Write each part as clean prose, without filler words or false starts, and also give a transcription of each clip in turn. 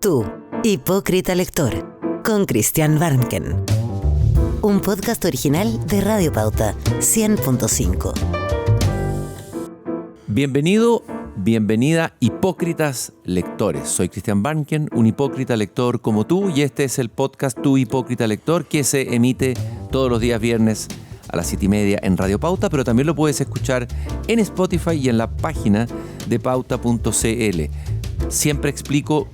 Tú, hipócrita lector, con Christian Barnken. Un podcast original de Radio Pauta 100.5. Bienvenido, bienvenida, hipócritas lectores. Soy Christian Barnken, un hipócrita lector como tú, y este es el podcast Tu Hipócrita Lector, que se emite todos los días viernes a las 7:30 en Radio Pauta, pero también lo puedes escuchar en Spotify y en la página de pauta.cl. Siempre explico,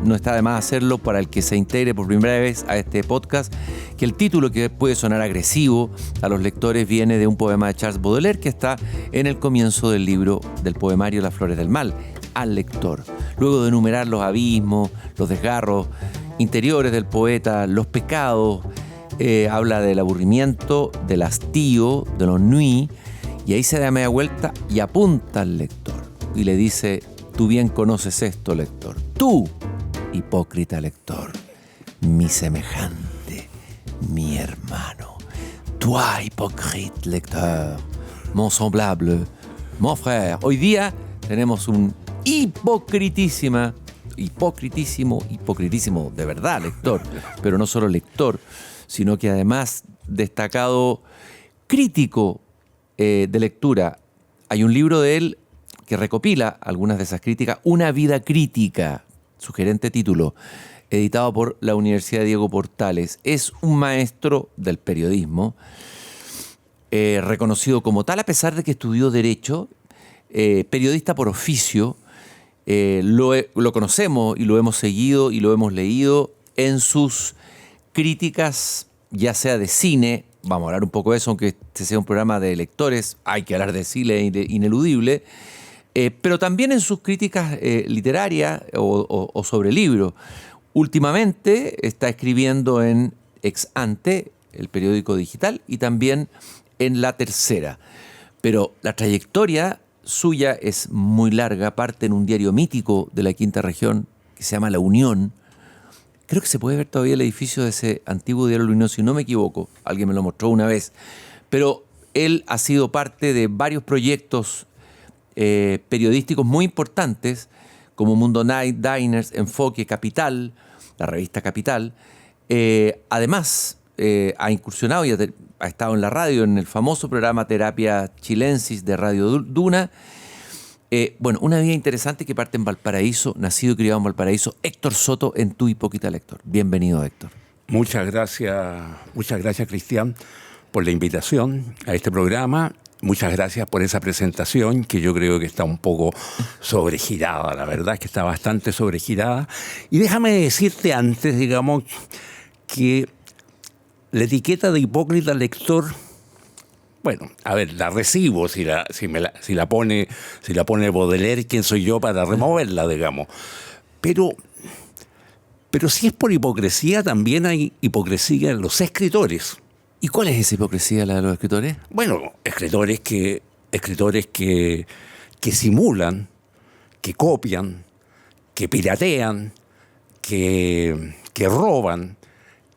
no está de más hacerlo para el que se integre por primera vez a este podcast, que el título, que puede sonar agresivo a los lectores, viene de un poema de Charles Baudelaire que está en el comienzo del libro del poemario Las Flores del Mal, al lector. Luego de enumerar los abismos, los desgarros interiores del poeta, los pecados, habla del aburrimiento, del hastío, de los ennui, y ahí se da media vuelta y apunta al lector y le dice: tú bien conoces esto, lector. Tú, hipócrita lector, mi semejante, mi hermano. Toi, hypocrite lecteur, mon semblable, mon frère. Hoy día tenemos un hipocritísimo de verdad lector, pero no solo lector, sino que además destacado crítico de lectura. Hay un libro de él que recopila algunas de esas críticas, Una vida crítica, sugerente título, editado por la Universidad Diego Portales. Es un maestro del periodismo, reconocido como tal, a pesar de que estudió Derecho, periodista por oficio. Lo conocemos y lo hemos seguido y lo hemos leído en sus críticas, ya sea de cine. Vamos a hablar un poco de eso, aunque este sea un programa de lectores, hay que hablar de cine ineludible, pero también en sus críticas literarias o sobre libros. Últimamente está escribiendo en Ex Ante, el periódico digital, y también en La Tercera. Pero la trayectoria suya es muy larga, parte en un diario mítico de la Quinta Región que se llama La Unión. Creo que se puede ver todavía el edificio de ese antiguo diario La Unión, si no me equivoco. Alguien me lo mostró una vez. Pero él ha sido parte de varios proyectos periodísticos muy importantes, como Mundo Night, Diners, Enfoque, Capital, la revista Capital. Además, ha incursionado y ha estado en la radio, en el famoso programa Terapia Chilensis de Radio Duna. Una vida interesante que parte en Valparaíso, nacido y criado en Valparaíso. Héctor Soto, en Tu Hipócrita Lector. Bienvenido, Héctor. Muchas gracias, Cristian, por la invitación a este programa. Muchas gracias por esa presentación, que yo creo que está un poco sobregirada, la verdad es que está bastante sobregirada. Y déjame decirte antes, digamos, que la etiqueta de hipócrita lector, bueno, a ver, la recibo si la pone Baudelaire, ¿quién soy yo para removerla, digamos? Pero si es por hipocresía, también hay hipocresía en los escritores. ¿Y cuál es esa hipocresía, la de los escritores? Bueno, escritores que simulan, que copian, que piratean, que roban,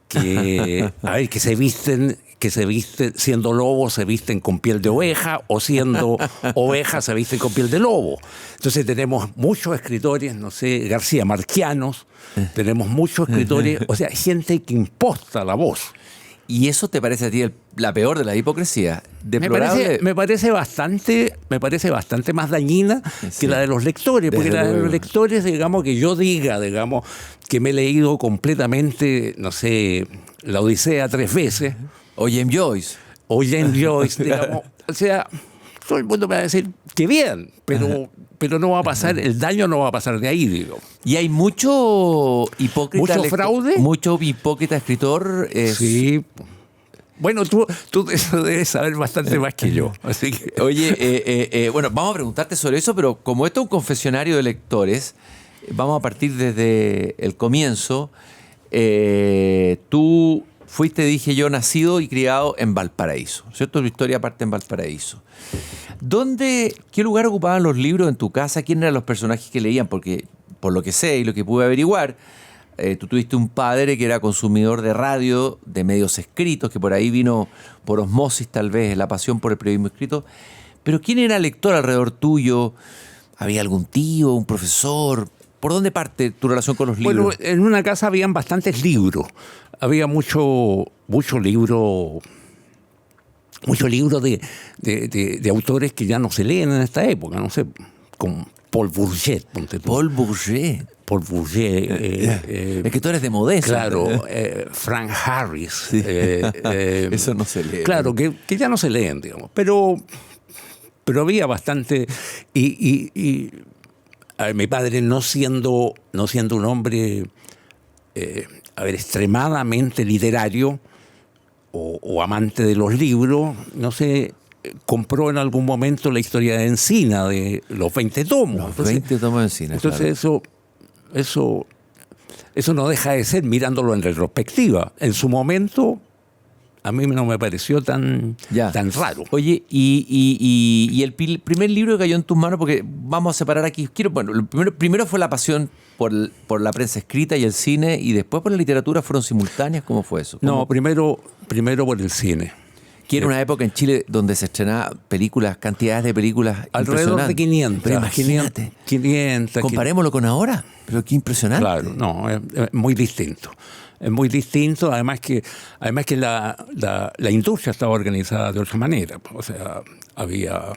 que se visten, siendo lobos se visten con piel de oveja, o siendo oveja se visten con piel de lobo. Entonces tenemos muchos escritores, no sé, García Marquianos, tenemos muchos escritores, o sea, gente que imposta la voz. ¿Y eso te parece a ti la peor de la hipocresía? Deplorable. Me parece bastante más dañina, sí, que la de los lectores, porque la de los lectores, digamos, que yo diga, digamos, que me he leído completamente, no sé, La Odisea 3 veces. O James Joyce, digamos, o sea, todo el mundo me va a decir que bien, pero no va a pasar, el daño no va a pasar de ahí, digo. Y hay mucho hipócrita. ¿Mucho fraude? Mucho hipócrita escritor. Sí. Bueno, tú eso debes saber bastante más que yo. Así que... Oye, vamos a preguntarte sobre eso, pero como esto es un confesionario de lectores, vamos a partir desde el comienzo. Tú fuiste, dije yo, nacido y criado en Valparaíso, ¿cierto? Tu historia parte en Valparaíso. ¿Qué lugar ocupaban los libros en tu casa? ¿Quiénes eran los personajes que leían? Porque, por lo que sé y lo que pude averiguar, tú tuviste un padre que era consumidor de radio, de medios escritos, que por ahí vino por osmosis tal vez, la pasión por el periodismo escrito. Pero ¿quién era lector alrededor tuyo? ¿Había algún tío, un profesor? ¿Por dónde parte tu relación con los libros? Bueno, en una casa habían bastantes libros. Había mucho libro de autores que ya no se leen en esta época. No sé, como Paul Bourget. Paul Bourget. Paul Bourget. Es que tú eres de Modesta. Claro, Frank Harris. Sí. Eso no se lee. Claro, que ya no se leen, digamos. Pero había bastante. Y a ver, mi padre, no siendo un hombre extremadamente literario o amante de los libros, no sé, compró en algún momento la historia de Encina, de los 20 tomos. Los 20 tomos de Encina. Entonces, claro. Eso no deja de ser mirándolo en retrospectiva. En su momento, a mí no me pareció tan raro. Oye, y el primer libro que cayó en tus manos, porque vamos a separar aquí. Primero fue la pasión por la prensa escrita y el cine, y después por la literatura. ¿Fueron simultáneas? ¿Cómo fue eso? No, primero por el cine. Que era una época en Chile donde se estrenaban cantidades de películas alrededor de 500. Pero imagínate. 500. Comparémoslo con ahora. Pero qué impresionante. Claro, no, es muy distinto. Es muy distinto, además que la industria estaba organizada de otra manera. O sea, había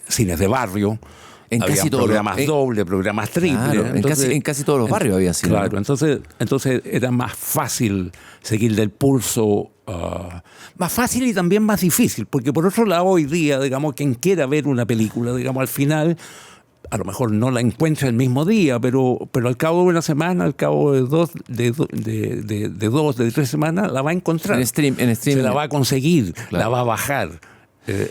cines de barrio, había programas dobles, programas triples. Claro, en casi todos los barrios había cines. Claro, entonces era más fácil seguir del pulso. Más fácil y también más difícil, porque por otro lado hoy día, digamos, quien quiera ver una película, digamos, al final a lo mejor no la encuentra el mismo día, pero al cabo de una semana, al cabo de 3 semanas, la va a encontrar. En stream. Se la va a conseguir, claro. La va a bajar,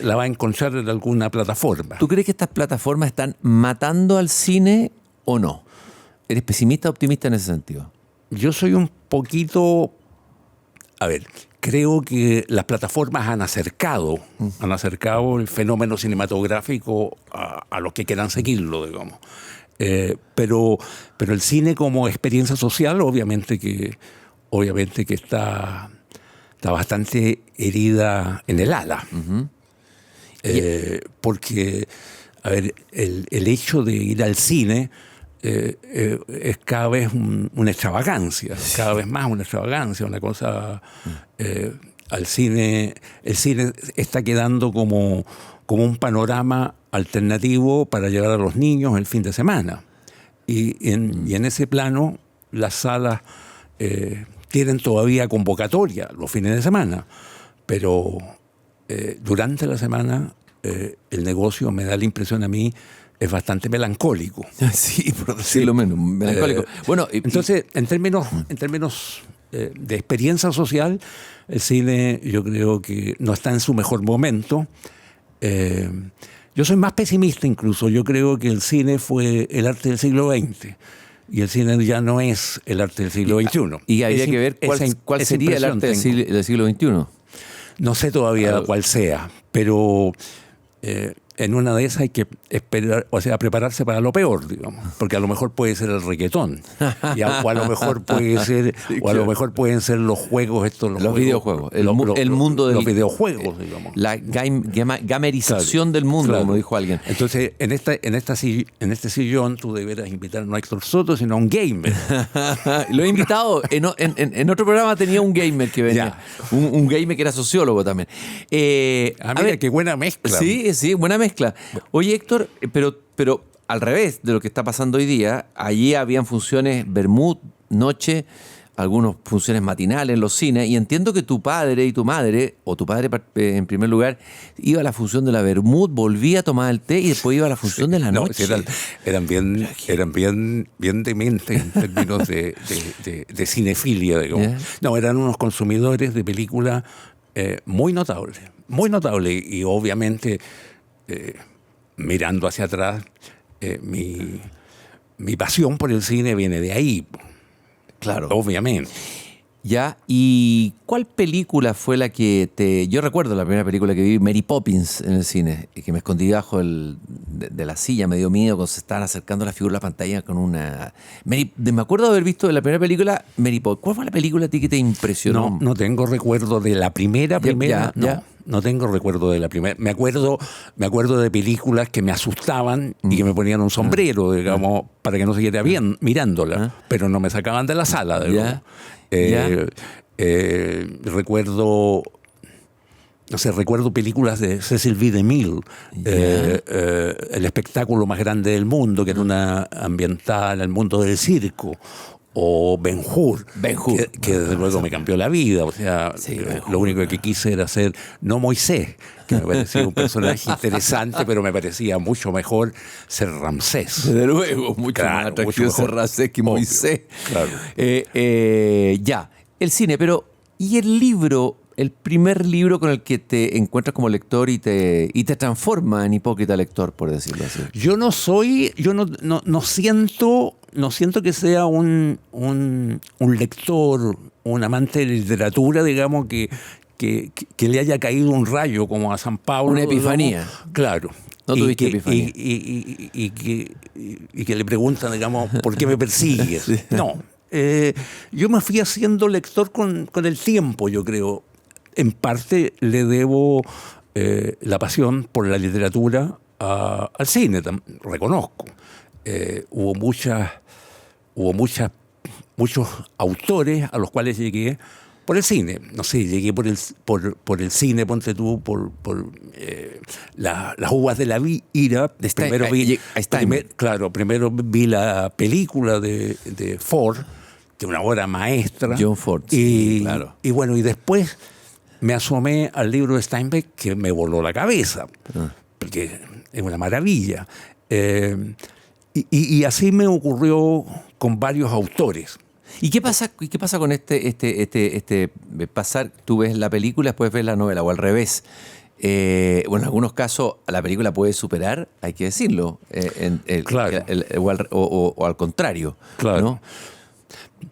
la va a encontrar en alguna plataforma. ¿Tú crees que estas plataformas están matando al cine o no? ¿Eres pesimista o optimista en ese sentido? Yo soy un poquito... A ver, creo que las plataformas han acercado el fenómeno cinematográfico a los que quieran seguirlo, digamos. Pero el cine como experiencia social, obviamente que está bastante herida en el ala. Uh-huh. Porque, a ver, el hecho de ir al cine es cada vez una extravagancia, cada vez más una extravagancia, una cosa... el cine está quedando como un panorama alternativo para llevar a los niños el fin de semana. Y en ese plano, las salas tienen todavía convocatoria los fines de semana, pero durante la semana el negocio, me da la impresión a mí, es bastante melancólico. Sí, por decirlo menos, melancólico. Bueno, entonces, en términos de experiencia social, el cine yo creo que no está en su mejor momento. Yo soy más pesimista incluso. Yo creo que el cine fue el arte del siglo XX y el cine ya no es el arte del siglo XXI. Y habría que ver cuál sería el arte del siglo XXI. No sé todavía cuál sea, pero... en una de esas hay que esperar, o sea, prepararse para lo peor, digamos, porque a lo mejor puede ser el reggaetón, o a lo mejor puede ser, o a lo mejor pueden ser los juegos los videojuegos, el mundo de los videojuegos, digamos. La gamerización del mundo, como dijo alguien. Entonces, en este sillón tú deberás invitar no a Héctor Soto, sino a un gamer. Lo he invitado, en otro programa tenía un gamer que venía, un gamer que era sociólogo también. Mira, qué buena mezcla. Sí, buena mezcla. Oye, Héctor, pero al revés de lo que está pasando hoy día, allí habían funciones vermut, noche, algunas funciones matinales en los cines, y entiendo que tu padre y tu madre, o tu padre en primer lugar, iba a la función de la vermut, volvía a tomar el té y después iba a la función de la noche. Eran bien dementes en términos de cinefilia, digamos. Yeah. No, eran unos consumidores de películas muy notables, y obviamente... mirando hacia atrás, mi pasión por el cine viene de ahí. Claro. Obviamente. Ya, ¿y cuál película fue la que yo recuerdo la primera película que vi, Mary Poppins, en el cine, y que me escondí bajo de la silla, me dio miedo cuando se estaban acercando la figura a la pantalla con una... me acuerdo de haber visto la primera película, Mary Poppins. ¿Cuál fue la película a ti que te impresionó? No tengo recuerdo de la primera, no. no tengo recuerdo de la primera. Me acuerdo de películas que me asustaban y que me ponían un sombrero, digamos, para que no se quede bien mirándola, pero no me sacaban de la sala, digamos. Recuerdo películas de Cecil B. DeMille, el espectáculo más grande del mundo, que era una ambientada en el mundo del circo, o Ben-Hur, que desde luego me cambió la vida. O sea, lo único que quise era ser, no Moisés, que me parecía un personaje interesante, pero me parecía mucho mejor ser Ramsés. Desde luego, mucho más atractivo ser Ramsés que Moisés. Claro. El cine, pero ¿y el libro? El primer libro con el que te encuentras como lector y te transforma en hipócrita lector, por decirlo así. Yo no siento que sea un lector, un amante de literatura, digamos, que le haya caído un rayo como a San Pablo. Una epifanía. Digamos. Claro. No tuviste epifanía. Y que le preguntan, digamos, ¿por qué me persigues? Sí. No. Yo me fui haciendo lector con el tiempo, yo creo. En parte le debo la pasión por la literatura al cine, reconozco. Hubo muchos autores a los cuales llegué por el cine. No sé, llegué por el cine, ponte tú, por las uvas de la ira. Primero vi la película de Ford, de una obra maestra. John Ford, sí, claro. Y bueno, y después me asomé al libro de Steinbeck, que me voló la cabeza, porque es una maravilla. Y así me ocurrió con varios autores. ¿Y qué pasa con este pasar? Tú ves la película, después ves la novela, o al revés. Bueno, en algunos casos la película puede superar, hay que decirlo, claro. o al contrario. Claro. ¿No?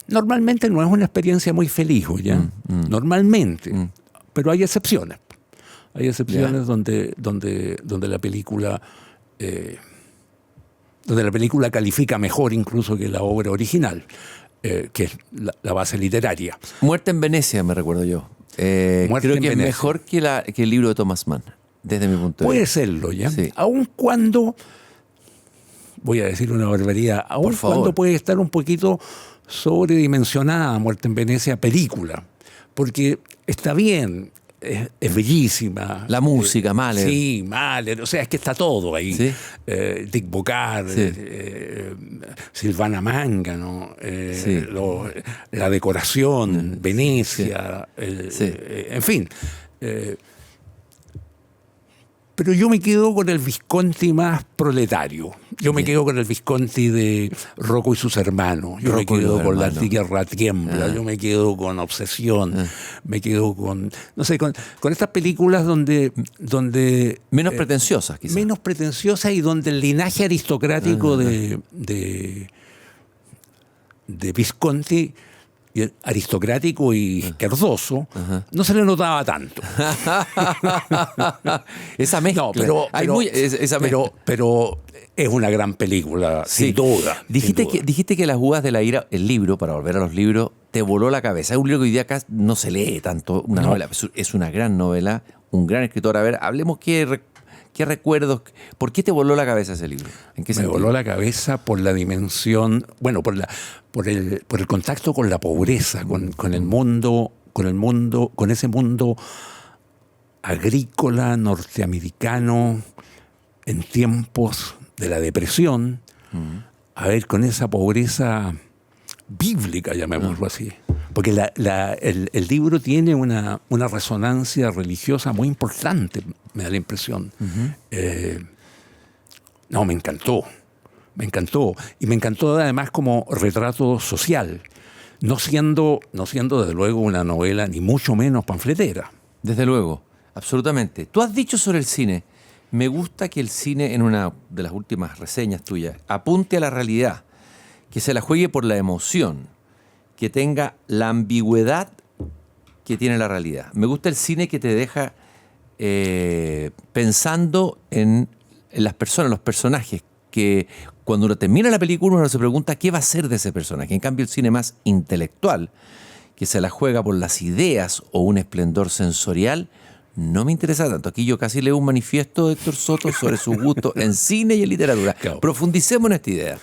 Normalmente no es una experiencia muy feliz, ¿ya? Normalmente. Pero hay excepciones. Hay excepciones donde la película califica mejor incluso que la obra original, que es la base literaria. Muerte en Venecia, me recuerdo yo. Creo que es mejor que el libro de Thomas Mann, desde mi punto de vista. Puede serlo, ¿ya? Sí. Aun cuando, voy a decir una barbaridad, aun cuando puede estar un poquito sobredimensionada Muerte en Venecia película, porque está bien, es bellísima. La música, Mahler. Sí, Mahler, o sea, es que está todo ahí. ¿Sí? Dick Bocard, sí. Silvana Mangano, la decoración, Venecia, en fin. Pero yo me quedo con el Visconti más proletario. Yo me quedo con el Visconti de Rocco y sus hermanos. Yo me quedo con La Tierra Tiembla. Yo me quedo con Obsesión. Me quedo con, no sé, con estas películas donde menos pretenciosas, quizás. Menos pretenciosas, y donde el linaje aristocrático de Visconti, aristocrático y izquierdoso, no se le notaba tanto. Esa mezcla. No, pero es una gran película, sin duda. Dijiste que Las uvas de la ira, el libro, para volver a los libros, te voló la cabeza. Es un libro que hoy día acá no se lee tanto, una novela. Es una gran novela, un gran escritor. A ver, hablemos qué recuerdos, ¿por qué te voló la cabeza ese libro? ¿En qué sentido? Me voló la cabeza por la dimensión, bueno, por el contacto con la pobreza, con el mundo, con ese mundo agrícola norteamericano en tiempos de la depresión, a ver, con esa pobreza bíblica, llamémoslo así. Porque el libro tiene una resonancia religiosa muy importante, me da la impresión. Me encantó. Y me encantó además como retrato social, no siendo desde luego una novela, ni mucho menos panfletera. Desde luego, absolutamente. Tú has dicho sobre el cine, me gusta que el cine, en una de las últimas reseñas tuyas, apunte a la realidad, que se la juegue por la emoción, que tenga la ambigüedad que tiene la realidad. Me gusta el cine que te deja pensando en las personas, los personajes, que cuando uno termina la película uno se pregunta qué va a ser de ese personaje. En cambio, el cine más intelectual, que se la juega por las ideas o un esplendor sensorial, no me interesa tanto. Aquí yo casi leo un manifiesto de Héctor Soto sobre sus gustos en cine y en literatura. Claro. Profundicemos en esta idea.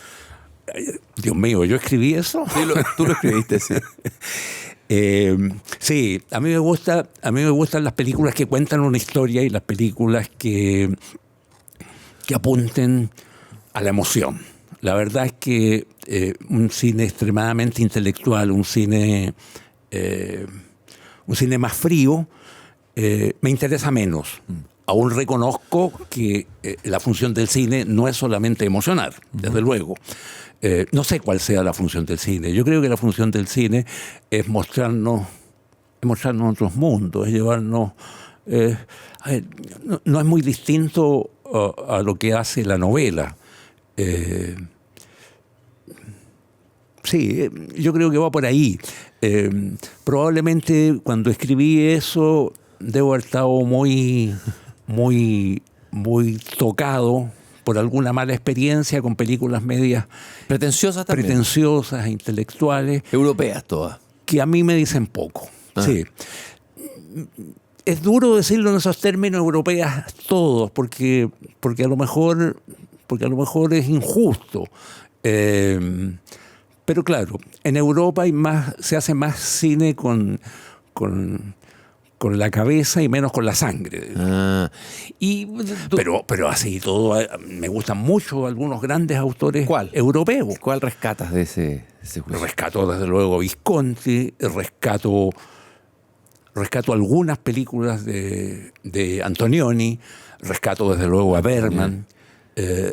Dios mío, ¿yo escribí eso? Sí, tú lo escribiste, sí. Sí, a mí me gustan las películas que cuentan una historia y las películas que apunten a la emoción. La verdad es que un cine extremadamente intelectual, un cine más frío, me interesa menos. Aún reconozco que la función del cine no es solamente emocionar, desde luego. No sé cuál sea la función del cine. Yo creo que la función del cine es mostrarnos otros mundos, es llevarnos... no es muy distinto a lo que hace la novela. Sí, yo creo que va por ahí. Probablemente cuando escribí eso debo haber estado muy tocado por alguna mala experiencia con películas medias Pretenciosas también. pretenciosas, intelectuales, Europeas todas. que a mí me dicen poco. Sí. Es duro decirlo en esos términos europeas todos, porque a lo mejor es injusto. Pero claro, en Europa se hace más cine con la cabeza y menos con la sangre. Pero así todo, me gustan mucho algunos grandes autores europeos. ¿Cuál rescatas de ese juicio? Rescato desde luego a Visconti, rescato algunas películas de Antonioni, rescato desde luego a Bergman.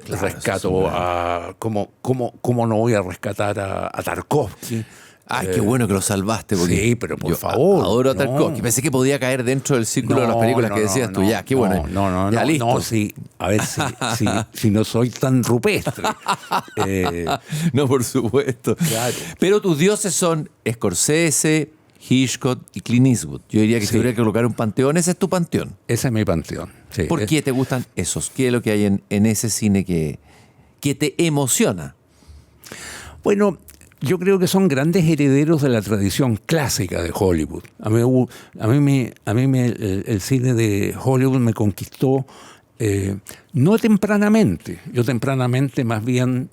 Rescato a... ¿Cómo no voy a rescatar a Tarkovsky? Ay, qué bueno que lo salvaste. Sí, pero por favor. Adoro a Tarkovsky. Pensé que podía caer dentro del círculo de las películas que decías tú. Ya, qué bueno. Ya, listo. No, sí. A ver si no soy tan rupestre. No, por supuesto. Claro. Pero tus dioses son Scorsese, Hitchcock y Clint Eastwood. Yo diría que si hubiera que colocar un panteón, ese es tu panteón. Ese es mi panteón. Sí. ¿Por qué te gustan esos? ¿Qué es lo que hay en ese cine que te emociona? Bueno, yo creo que son grandes herederos de la tradición clásica de Hollywood. A mí el cine de Hollywood me conquistó no tempranamente. Yo tempranamente más bien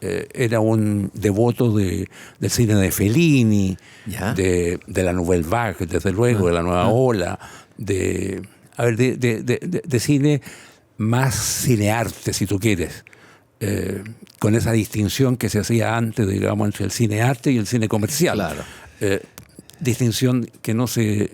era un devoto del cine de Fellini, de la Nouvelle Vague, desde luego, de la Nueva Ola, de cine más cinearte, si tú quieres. Con esa distinción que se hacía antes, digamos, entre el cinearte y el cine comercial. Claro. Distinción que no se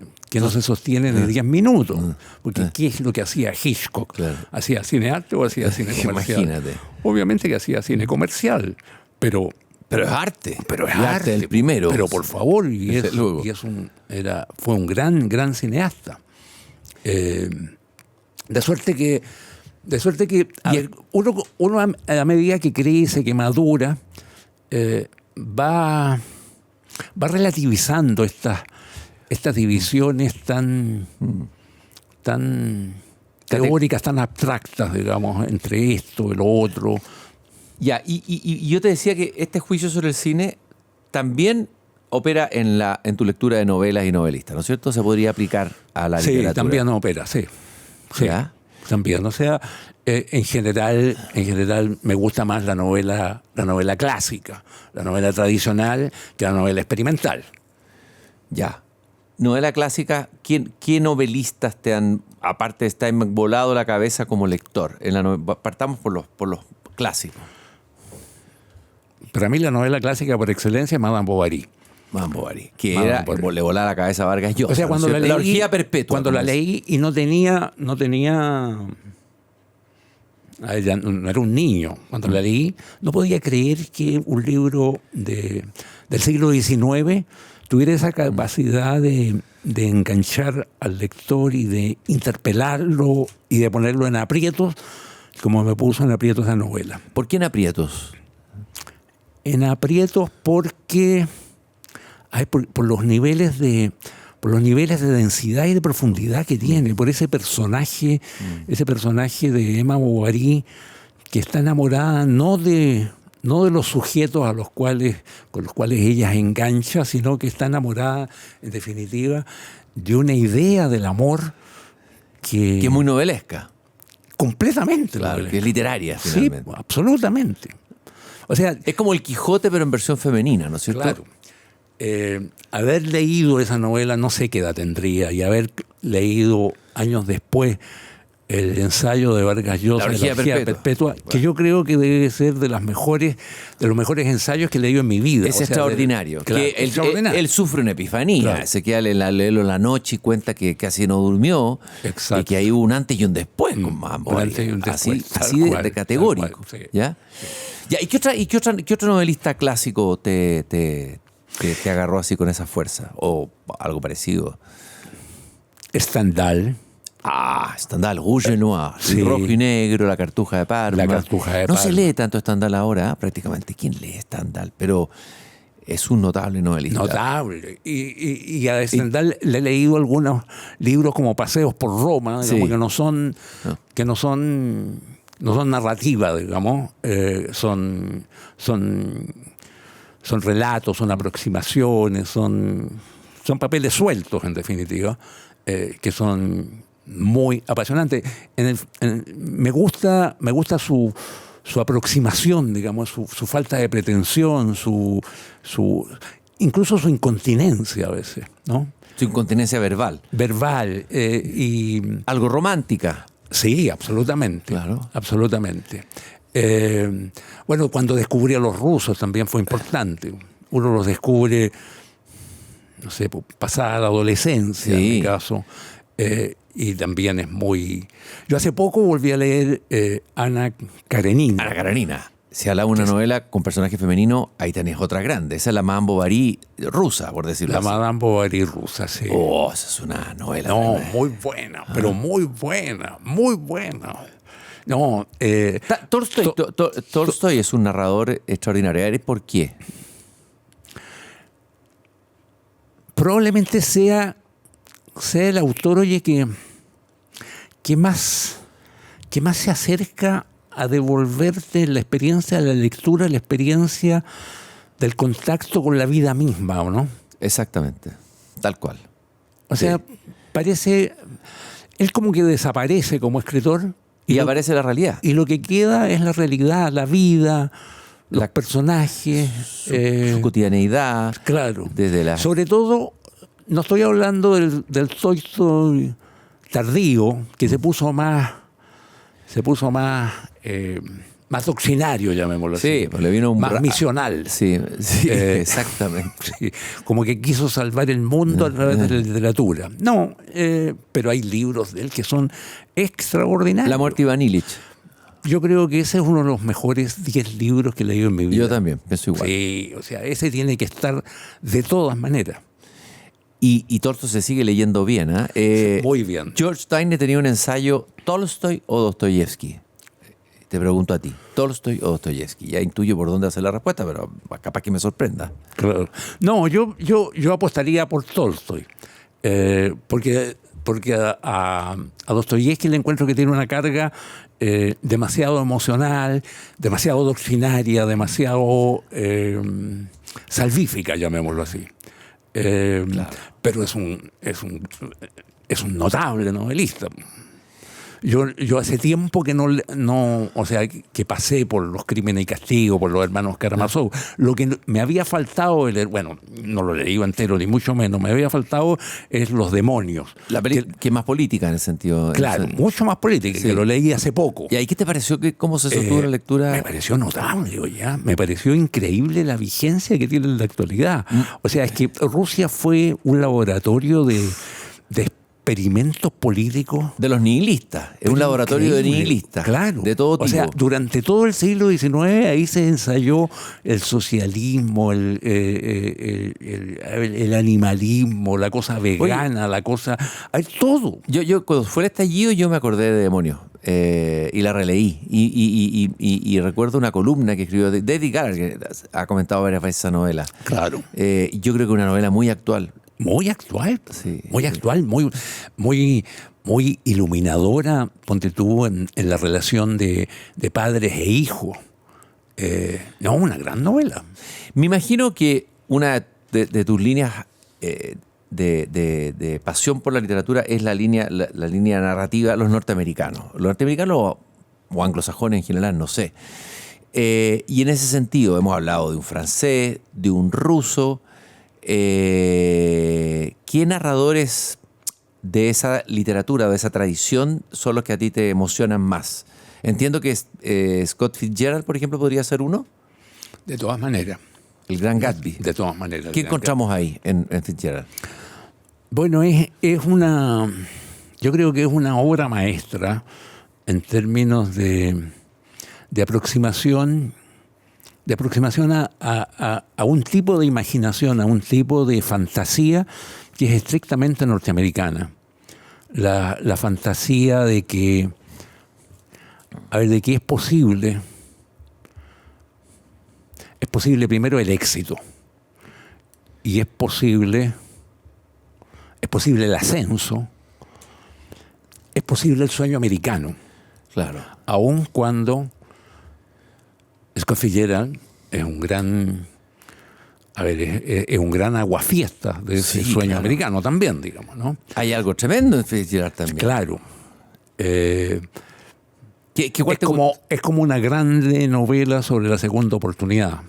sostiene de 10 minutos. Porque ¿qué es lo que hacía Hitchcock? Claro. ¿Hacía cinearte o hacía cine comercial? Imagínate. Obviamente que hacía cine comercial, pero es arte. Pero es el arte. El primero. Pero por favor, fue un gran cineasta. De suerte que uno a medida que crece, que madura, va relativizando estas divisiones tan teóricas, tan abstractas, digamos, entre esto y lo otro. Ya, y yo te decía que este juicio sobre el cine también opera en tu lectura de novelas y novelistas, ¿no es cierto? Se podría aplicar a la literatura. Sí, también opera, sí. ¿Ya? También, o sea, en general me gusta más la novela clásica, la novela tradicional, que la novela experimental. Ya. Novela clásica, ¿qué novelistas te han, aparte de estar volado la cabeza como lector? Partamos por los clásicos. Para mí la novela clásica por excelencia es Madame Bovary. Madame Bovary, que le volaba la cabeza a Vargas Llosa. O sea, cuando la orgía perpetua. Cuando la leí y no tenía no era un niño. Cuando la leí, no podía creer que un libro del siglo XIX tuviera esa capacidad de enganchar al lector y de interpelarlo y de ponerlo en aprietos, como me puso en aprietos la novela. ¿Por qué en aprietos? En aprietos porque por los niveles de densidad y de profundidad que tiene, por ese personaje de Emma Bovary que está enamorada no de no de los sujetos con los cuales ella engancha, sino que está enamorada, en definitiva, de una idea del amor Que es muy novelesca. completamente Claro, novelesca. que es literaria, Sí, finalmente. absolutamente. O sea, Es como el Quijote, pero en versión femenina, ¿no es cierto? claro, haber leído esa novela, no sé qué edad tendría, y haber leído años después el ensayo de Vargas Llosa, La orgía perpetua. que yo creo que debe ser de los mejores ensayos que he leído en mi vida. Es O sea, extraordinario. claro, Que extraordinario. él sufre una epifanía. Claro. Se queda a leerlo en la noche y cuenta que casi no durmió. Exacto. Y que hay un antes y un después con Mambo. un ahí. antes y un Así, después, tal así de cual, categórico. tal cual, sí. ¿Ya? Ya, ¿qué otro novelista clásico te agarró así con esa fuerza? O algo parecido. Stendhal. Stendhal, Rouge et Noir, Sí. Rojo y Negro, La Cartuja de Parma. La Cartuja de No se Parma. lee tanto Stendhal ahora, prácticamente. ¿Quién lee Stendhal? Pero es un notable novelista. Notable. Y a Stendhal le he leído algunos libros como Paseos por Roma, digamos, Sí. que no son narrativa, digamos, son relatos, son aproximaciones, son papeles sueltos, en definitiva, que son muy apasionantes. Me gusta su aproximación, digamos, su falta de pretensión, incluso su incontinencia a veces, ¿no? Su incontinencia verbal. Verbal. Y Algo romántica. sí, absolutamente. Claro. Absolutamente. Bueno, cuando descubrí a los rusos también fue importante. Uno los descubre, no sé, pasada la adolescencia, Sí. en mi caso. Y también es muy... Yo hace poco volví a leer Ana Karenina. Ana Karenina. Si habla de una novela con personaje femenino, ahí tenés otra grande. Esa es la Madame Bovary rusa, por decirlo La así. Madame Bovary rusa, sí. Oh, esa es una novela. No, tremenda. muy buena, pero muy buena, muy buena. No, Tolstoy es un narrador extraordinario. ¿Por qué? probablemente sea el autor, oye, que más se acerca a devolverte la experiencia de la lectura, la experiencia del contacto con la vida misma, ¿o no? Exactamente. Tal cual. O sea, parece... Él como que desaparece como escritor Y aparece la realidad. y lo que queda es la realidad, la vida, los personajes. Su cotidianeidad. Claro. Desde la... Sobre todo, no estoy hablando del Tolstoy tardío, que se puso más doctrinario, llamémoslo así. Sí, pues le vino un... más misional. Sí, sí, Eh, exactamente. Sí, como que quiso salvar el mundo a través de la literatura. No, pero hay libros de él que son extraordinarios. La muerte de Iván Illich. Yo creo que ese es uno de los mejores 10 libros que he leído en mi vida. Yo también, pienso igual. Sí, o sea, ese tiene que estar de todas maneras. Y Tolstoy se sigue leyendo bien. Muy bien. George Steiner tenía un ensayo, ¿Tolstoy o Dostoyevsky? Te pregunto a ti, ¿Tolstoy o Dostoyevsky? Ya intuyo por dónde hacer la respuesta, pero capaz que me sorprenda. Claro. No, yo apostaría por Tolstoy. Porque a Dostoyevsky le encuentro que tiene una carga demasiado emocional, demasiado doctrinaria, demasiado salvífica, llamémoslo así. Pero es un notable novelista. Yo hace tiempo que o sea, que pasé por Los Crímenes y Castigo, por Los Hermanos Karamazov. Lo que me había faltado, bueno, no lo leí entero ni mucho menos, me había faltado es Los Demonios. La que es más política en el sentido... Claro, mucho más política, Sí. que lo leí hace poco. ¿Y ahí qué te pareció? ¿Cómo se sostuvo la lectura? Me pareció notable, oye, me pareció increíble la vigencia que tiene en la actualidad. O sea, es que Rusia fue un laboratorio de experimentos políticos. De los nihilistas. Es un laboratorio de Increíble. nihilistas. Claro. De todo tipo. O sea, durante todo el siglo XIX ahí se ensayó el socialismo, el animalismo, la cosa vegana, la cosa... Hay todo. Yo cuando fue el estallido, yo me acordé de Demonios. Y la releí. Y recuerdo una columna que escribió David Garrett, que ha comentado varias veces esa novela. Claro. Yo creo que una novela muy actual. Muy actual, Sí. muy actual, muy iluminadora, ponte tú, en la relación de padres e hijos. No, una gran novela. Me imagino que una de tus líneas de pasión por la literatura es la línea narrativa de los norteamericanos. Los norteamericanos o anglosajones en general, no sé. Y en ese sentido hemos hablado de un francés, de un ruso. ¿Qué narradores de esa literatura, de esa tradición, son los que a ti te emocionan más? Entiendo que Scott Fitzgerald, por ejemplo, podría ser uno. De todas maneras. El Gran Gatsby. De todas maneras. ¿Qué encontramos ahí en Fitzgerald? Bueno, yo creo que es una obra maestra en términos de aproximación a un tipo de imaginación, a un tipo de fantasía que es estrictamente norteamericana. La fantasía de que es posible primero el éxito y es posible el ascenso, es posible el sueño americano. Claro. Aun cuando Scott Fitzgerald es un gran aguafiestas de ese sueño americano también, digamos, ¿no? Hay algo tremendo en Fitzgerald también. Claro. Es como una grande novela sobre la segunda oportunidad.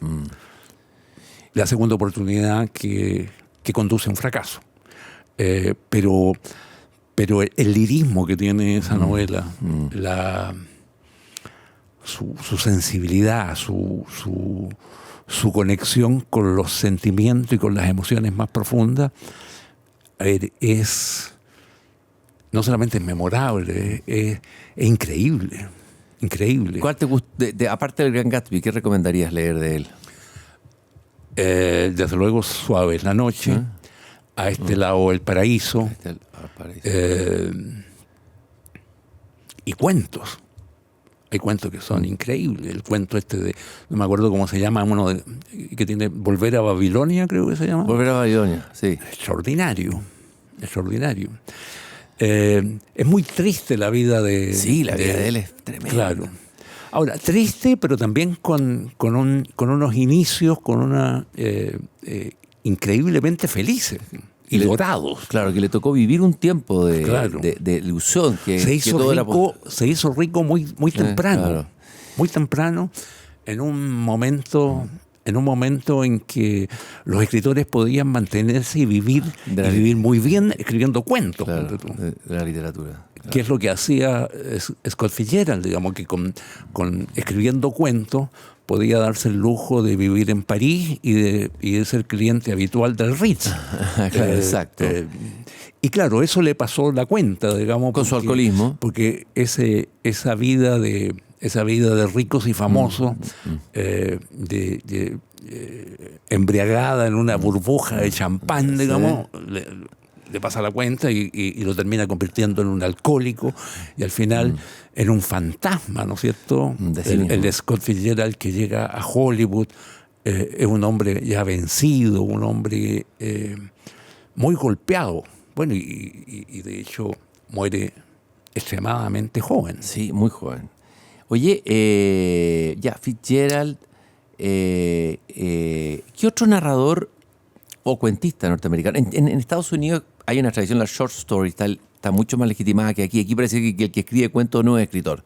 La segunda oportunidad que conduce a un fracaso. Pero el lirismo que tiene esa novela, su sensibilidad, su conexión con los sentimientos y con las emociones más profundas, es no solamente es memorable, es increíble. Increíble. ¿Cuál te gusta, aparte del Gran Gatsby, qué recomendarías leer de él? Desde luego, Suave es la noche, A este lado el paraíso, y cuentos. Hay cuentos que son increíbles. El cuento no me acuerdo cómo se llama, uno que tiene Volver a Babilonia, creo que se llama. Volver a Babilonia, sí. Extraordinario. Es muy triste la vida de... Sí, la vida de él es tremenda. Claro. Ahora, triste, pero también con unos inicios, increíblemente felices y dorados. Claro, que le tocó vivir un tiempo de ilusión. Se hizo rico muy temprano. Claro. Muy temprano, en un momento en que los escritores podían mantenerse y vivir muy bien escribiendo cuentos. Claro, de la literatura. Claro. Que es lo que hacía Scott Fitzgerald, digamos, que con escribiendo cuentos podía darse el lujo de vivir en París y de ser cliente habitual del Ritz. Claro, exacto. Y claro, eso le pasó la cuenta, digamos. Con su alcoholismo. Porque esa vida de ricos y famosos, embriagada en una burbuja de champán, digamos, le pasa la cuenta y lo termina convirtiendo en un alcohólico y al final en un fantasma, ¿no es cierto? El de Scott Fitzgerald que llega a Hollywood es un hombre ya vencido, un hombre muy golpeado. Bueno, y de hecho muere extremadamente joven. Sí, muy joven. Oye, Fitzgerald, ¿qué otro narrador o cuentista norteamericano? En Estados Unidos hay una tradición, la short story, está mucho más legitimada que aquí. Aquí parece que el que escribe cuentos no es escritor.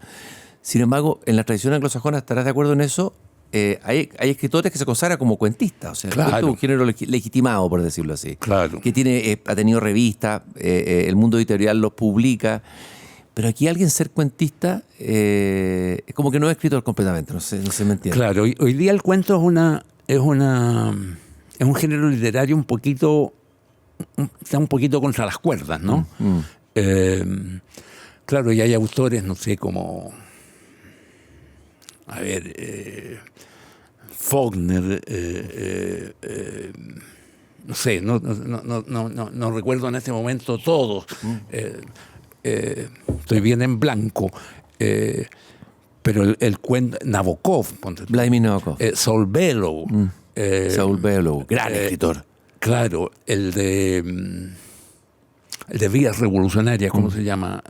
Sin embargo, en la tradición anglosajona, ¿estarás de acuerdo en eso? Hay escritores que se consagran como cuentistas. O sea, claro. Es un género legitimado, por decirlo así. Claro. Que ha tenido revistas, el mundo editorial los publica. Pero aquí alguien ser cuentista es como que no es escritor completamente, no se me entiende. Claro, hoy día el cuento es un género literario está un poquito contra las cuerdas, ¿no? Claro, y hay autores, no sé, como Faulkner, no sé, no recuerdo en este momento todos. Estoy bien en blanco, pero el cuento Nabokov, Vladimir Nabokov, Saul Bellow, Saul Bellow, gran escritor. Claro, el de Vías Revolucionarias, ¿cómo se llama?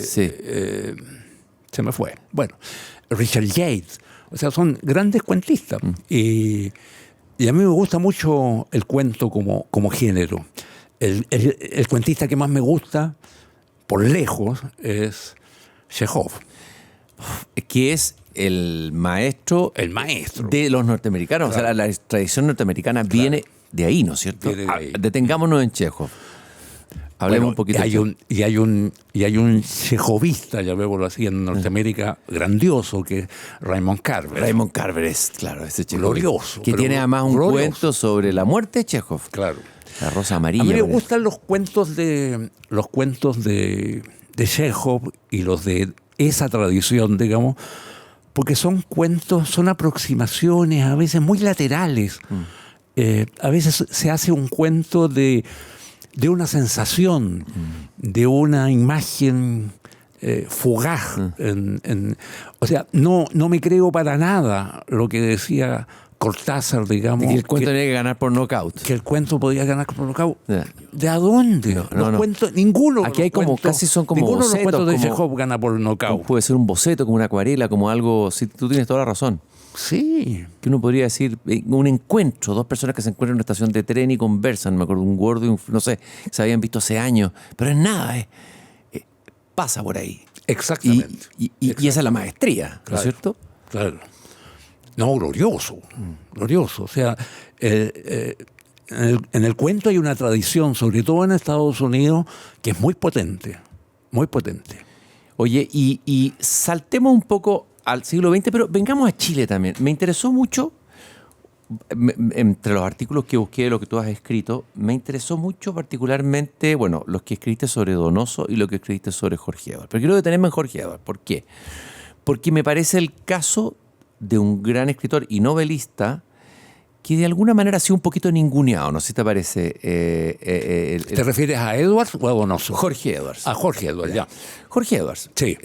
Sí. Se me fue. Bueno, Richard Yates, O sea, son grandes cuentistas. Y a mí me gusta mucho el cuento como género. El cuentista que más me gusta, por lejos, es Chekhov. Que es el maestro de los norteamericanos. Claro. O sea, la tradición norteamericana viene de ahí, ¿no es cierto? Detengámonos en Chekhov. Hablemos un poquito. Y hay un chekhovista, llamémoslo así, en Norteamérica, grandioso, que es Raymond Carver. Raymond Carver es, claro, ese Chekhov. Glorioso. Que tiene además un cuento sobre la muerte de Chekhov. Claro. La rosa amarilla. A mí me gustan los cuentos de Chekhov y los de esa tradición, digamos, porque son cuentos, son aproximaciones a veces muy laterales. A veces se hace un cuento de una sensación, de una imagen fugaz. O sea, no me creo para nada lo que decía Cortázar, digamos. Que el cuento tenía que ganar por nocaut. Que el cuento podía ganar por nocaut. ¿De a dónde? No. Cuentos, ninguno. Aquí hay como, casi son como ninguno bocetos. Ninguno de los cuentos de Chekhov gana por nocaut. Puede ser un boceto, como una acuarela, como algo. Sí, tú tienes toda la razón. Sí. Que uno podría decir un encuentro, dos personas que se encuentran en una estación de tren y conversan. Me acuerdo, un gordo y un, no sé, se habían visto hace años, pero es nada, pasa por ahí. Exactamente. Y esa es la maestría, ¿no es cierto? Claro. No, glorioso. Glorioso. O sea, en el cuento hay una tradición, sobre todo en Estados Unidos, que es muy potente. Muy potente. Oye, y saltemos un poco al siglo XX, pero vengamos a Chile también. Me interesó mucho, entre los artículos que busqué de lo que tú has escrito, me interesó mucho particularmente, bueno, los que escribiste sobre Donoso y lo que escribiste sobre Jorge Edwards. Pero quiero detenerme en Jorge Edwards. ¿Por qué? Porque me parece el caso de un gran escritor y novelista que de alguna manera ha sido un poquito ninguneado, no sé si te parece. ¿Te refieres a Edwards o a Donoso? Jorge Edwards. A Jorge Edwards, ya. Jorge Edwards. Sí.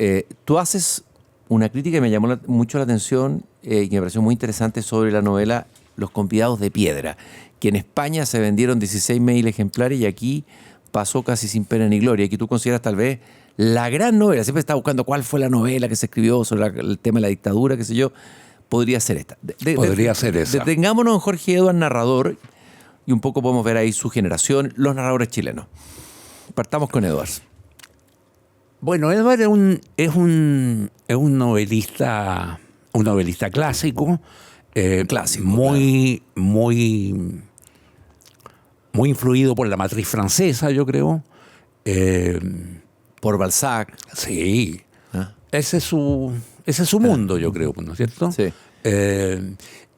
Tú haces una crítica que me llamó mucho la atención y que me pareció muy interesante sobre la novela Los convidados de piedra, que en España se vendieron 16.000 ejemplares y aquí pasó casi sin pena ni gloria, y que tú consideras tal vez la gran novela. Siempre estaba buscando cuál fue la novela que se escribió sobre el tema de la dictadura, qué sé yo. Podría ser esta. Podría ser esa. Detengámonos en Jorge Edwards, narrador, y un poco podemos ver ahí su generación, los narradores chilenos. Partamos con Edwards. Bueno, Edwards es un novelista clásico. Clásico. Muy influido por la matriz francesa, yo creo. Por Balzac. Sí. Ese es su mundo, yo creo, ¿no es cierto? Sí.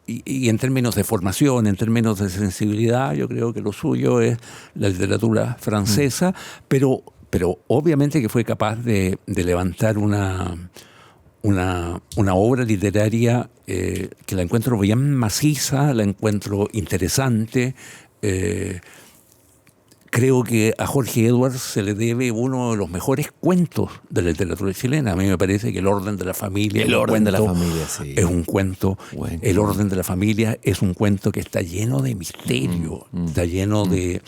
Y en términos de formación, en términos de sensibilidad, yo creo que lo suyo es la literatura francesa, pero obviamente que fue capaz de levantar una obra literaria que la encuentro bien maciza, la encuentro interesante. Creo que a Jorge Edwards se le debe uno de los mejores cuentos de la literatura chilena. A mí me parece que El orden de la familia, sí, es un cuento. Bueno. El orden de la familia es un cuento que está lleno de misterio, está lleno es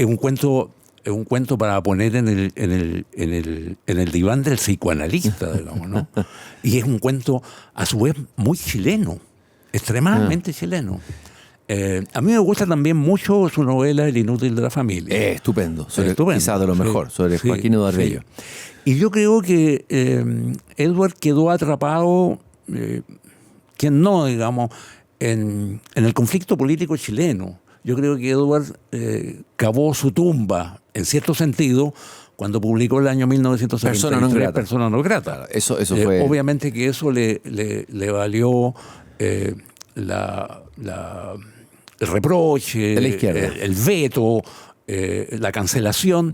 un cuento para poner en el diván del psicoanalista, digamos, ¿no? Y es un cuento a su vez muy chileno, extremadamente chileno. A mí me gusta también mucho su novela El inútil de la familia. Estupendo. Estupendo. Quizás de lo mejor, sobre Joaquín Eduardo Bello. Y yo creo que Edward quedó atrapado, quien no, digamos, en el conflicto político chileno. Yo creo que Edward cavó su tumba, en cierto sentido, cuando publicó el año 1973 Persona no grata. Eso fue... Obviamente que eso le valió el reproche, de la izquierda, el veto, la cancelación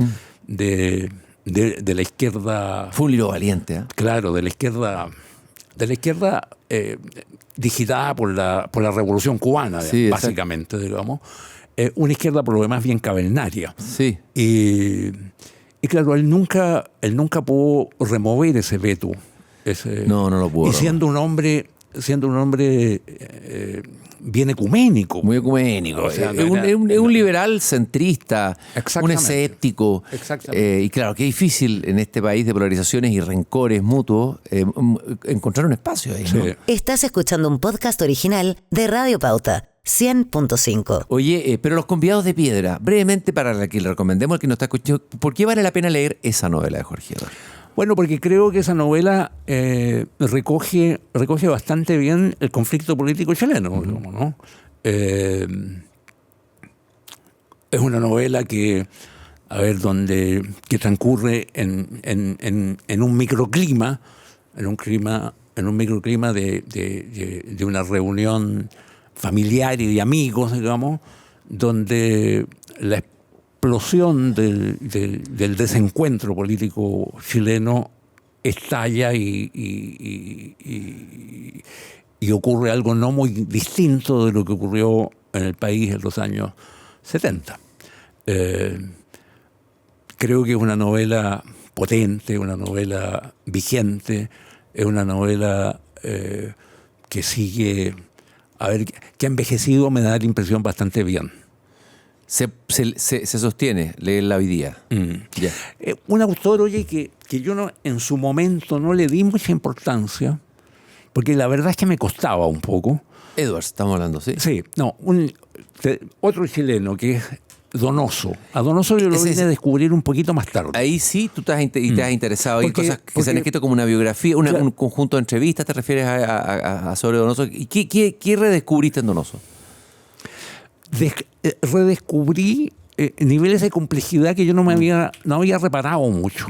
de la izquierda. Fue un libro valiente, ¿eh? Claro, de la izquierda digitada por la Revolución Cubana, sí, básicamente, digamos. Una izquierda por lo demás bien cavernaria. Sí. Y claro, él nunca pudo remover ese veto. No lo pudo. Y siendo un hombre siendo un hombre bien ecuménico. Muy ecuménico. O sea, es un liberal centrista, un Exactamente. escéptico. Exactamente. Y claro, qué difícil en este país de polarizaciones y rencores mutuos encontrar un espacio ahí, ¿no? Sí. Estás escuchando un podcast original de Radio Pauta, 100.5. Oye, pero Los convidados de piedra, brevemente para que le recomendemos al que nos está escuchando, ¿por qué vale la pena leer esa novela de Jorge Edwards? Bueno, porque creo que esa novela recoge bastante bien el conflicto político chileno, digamos, ¿no? Es una novela que transcurre en un microclima, en un microclima de una reunión familiar y de amigos, digamos, donde la explosión del desencuentro político chileno estalla y ocurre algo no muy distinto de lo que ocurrió en el país en los años 70. Creo que es una novela potente, una novela vigente, es una novela que sigue, que ha envejecido, me da la impresión, bastante bien. Se sostiene leerla hoy día. Ya. Un autor, oye, que yo en su momento no le di mucha importancia, porque la verdad es que me costaba un poco. Edwards, estamos hablando, ¿sí? Sí, no, otro chileno que es Donoso. A Donoso yo lo vine a descubrir un poquito más tarde. Ahí sí tú te has interesado en cosas que se han escrito como una biografía, claro, un conjunto de entrevistas, ¿te refieres a sobre Donoso? ¿Y qué redescubriste en Donoso? Redescubrí niveles de complejidad que yo no había reparado mucho.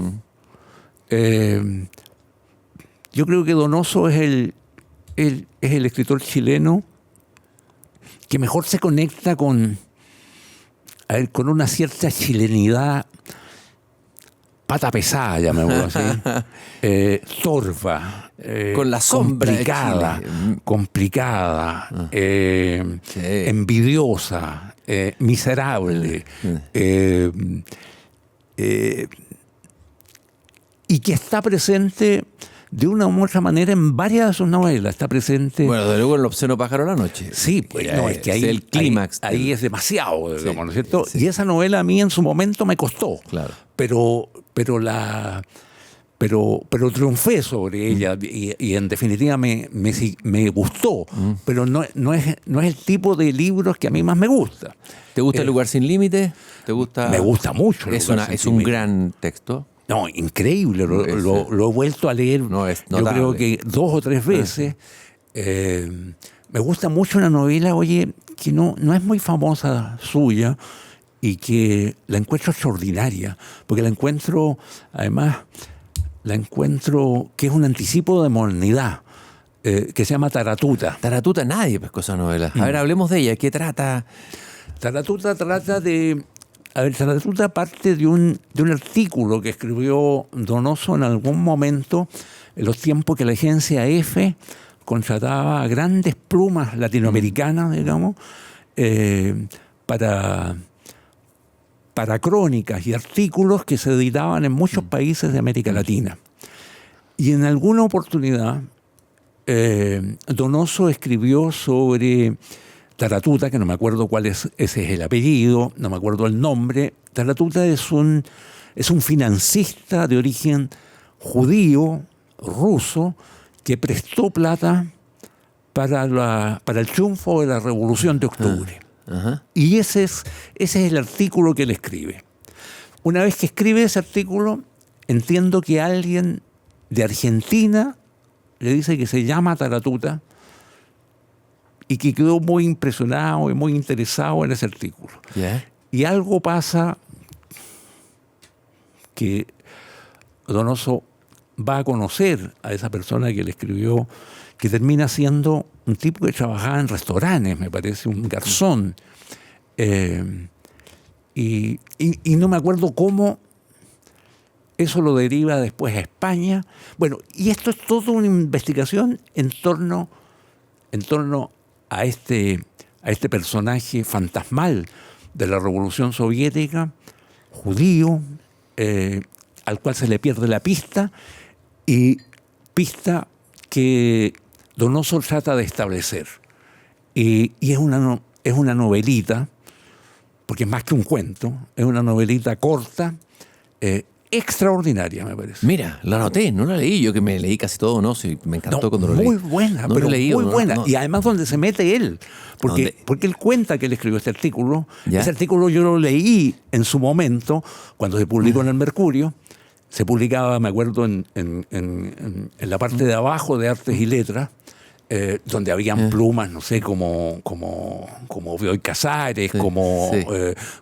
Yo creo que Donoso es el escritor chileno que mejor se conecta con una cierta chilenidad pata pesada, llamémoslo así, torva, con la sombra complicada, sí, envidiosa, miserable, y que está presente de una u otra manera en varias de sus novelas. Está presente. Bueno, de luego en El obsceno pájaro de la noche. Sí, pues no, es que ahí es el clímax. Ahí es demasiado, digamos, ¿no es cierto? Sí. Y esa novela a mí en su momento me costó. Claro. Pero triunfé sobre ella y en definitiva me gustó. Pero no es el tipo de libros que a mí más me gusta. ¿Te gusta El lugar sin límites? ¿Te gusta? Me gusta mucho. Es un gran texto. No, increíble. Lo he vuelto a leer. No, es yo notable. creo que 2 o 3 veces. Me gusta mucho una novela, oye, que no es muy famosa suya y que la encuentro extraordinaria, porque la encuentro que es un anticipo de modernidad, que se llama Taratuta. Taratuta, nadie pescó esa novela. A ver, hablemos de ella. ¿Qué trata? Taratuta trata de... Taratuta parte de un artículo que escribió Donoso en algún momento, en los tiempos que la agencia EFE contrataba a grandes plumas latinoamericanas, digamos, para crónicas y artículos que se editaban en muchos países de América Latina. Y en alguna oportunidad, Donoso escribió sobre Taratuta, que no me acuerdo ese es el apellido, no me acuerdo el nombre. Taratuta es un financista de origen judío, ruso, que prestó plata para el triunfo de la Revolución de Octubre. Y ese es el artículo que él escribe. Una vez que escribe ese artículo, entiendo que alguien de Argentina le dice que se llama Taratuta y que quedó muy impresionado y muy interesado en ese artículo. Yeah. Y algo pasa que Donoso va a conocer a esa persona que le escribió, que termina siendo un tipo que trabajaba en restaurantes, me parece, un garzón. Y no me acuerdo cómo eso lo deriva después a España. Bueno, y esto es toda una investigación en torno a este personaje fantasmal de la Revolución Soviética, judío, al cual se le pierde la pista, y pista que Donoso trata de establecer. Y es una novelita, porque es más que un cuento, es una novelita corta, extraordinaria, me parece. Mira, la anoté, no la leí. Yo que me leí casi todo Donoso y me encantó cuando lo leí. Muy buena, no pero leí, muy buena. no. Y además donde se mete él. Porque él cuenta que él escribió este artículo. ¿Ya? Ese artículo yo lo leí en su momento, cuando se publicó en el Mercurio. Se publicaba, me acuerdo, en la parte de abajo de Artes y Letras, donde habían plumas, no sé, como Bioy Casares, como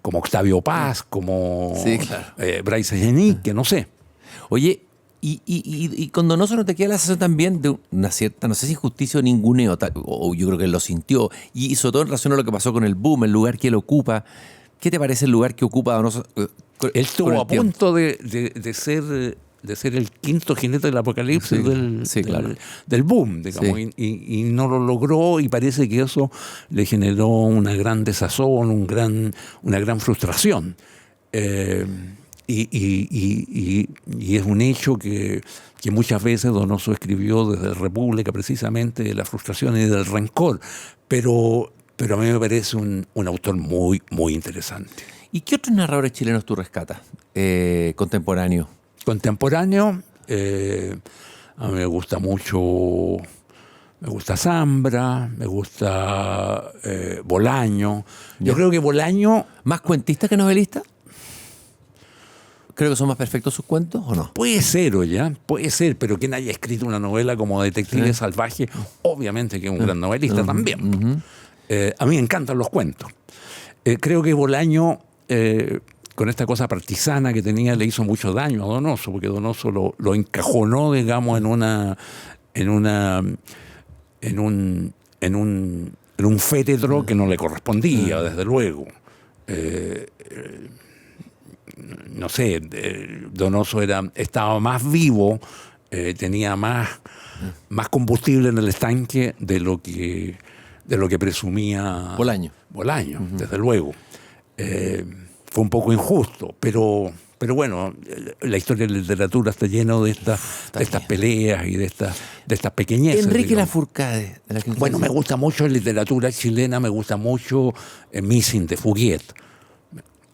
Octavio Paz, como Bryce Genique, no sé. Oye, y con Donoso no te queda la sensación también de una cierta, no sé si injusticia o ninguneo, o yo creo que él lo sintió, y sobre todo en relación a lo que pasó con el boom, el lugar que él ocupa. ¿Qué te parece el lugar que ocupa Donoso? Él estuvo a punto de ser el quinto jinete del apocalipsis del boom, digamos, y no lo logró, y parece que eso le generó una gran desazón, una gran frustración. Y es un hecho que muchas veces Donoso escribió desde la República precisamente de la frustración y del rencor, pero a mí me parece un autor muy, muy interesante. ¿Y qué otros narradores chilenos tú rescatas contemporáneos? Contemporáneo, a mí me gusta mucho, me gusta Zambra, me gusta Bolaño. Yo creo que Bolaño... ¿Más cuentista que novelista? ¿Creo que son más perfectos sus cuentos o no? Puede ser, puede ser, pero quien haya escrito una novela como Detective Salvaje, obviamente que es un gran novelista también. A mí me encantan los cuentos. Creo que Bolaño, con esta cosa partisana que tenía, le hizo mucho daño a Donoso, porque Donoso lo encajonó, digamos, en un féretro que no le correspondía, desde luego. No sé, Donoso estaba más vivo, tenía más combustible en el estanque de lo que presumía Bolaño, desde luego. Fue un poco injusto, pero bueno, la historia de la literatura está llena de estas peleas y de estas pequeñeces. Enrique Lafourcade. Bueno, me gusta mucho en literatura chilena, me gusta mucho Missing de Fouguet.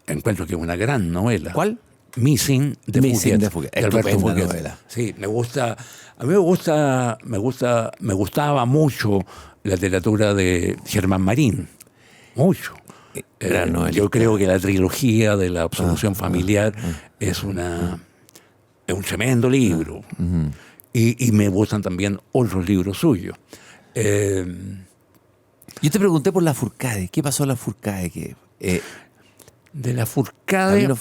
Encuentro que es una gran novela. ¿Cuál? Missing de Fouguet. Alberto Fouguet. Novela. Sí, me gusta. A mí me gustaba mucho la literatura de Germán Marín. Mucho. Yo creo que la trilogía de la absolución familiar es un tremendo libro. Y me gustan también otros libros suyos. Yo te pregunté por Lafourcade. ¿Qué pasó a Lafourcade? De Lafourcade,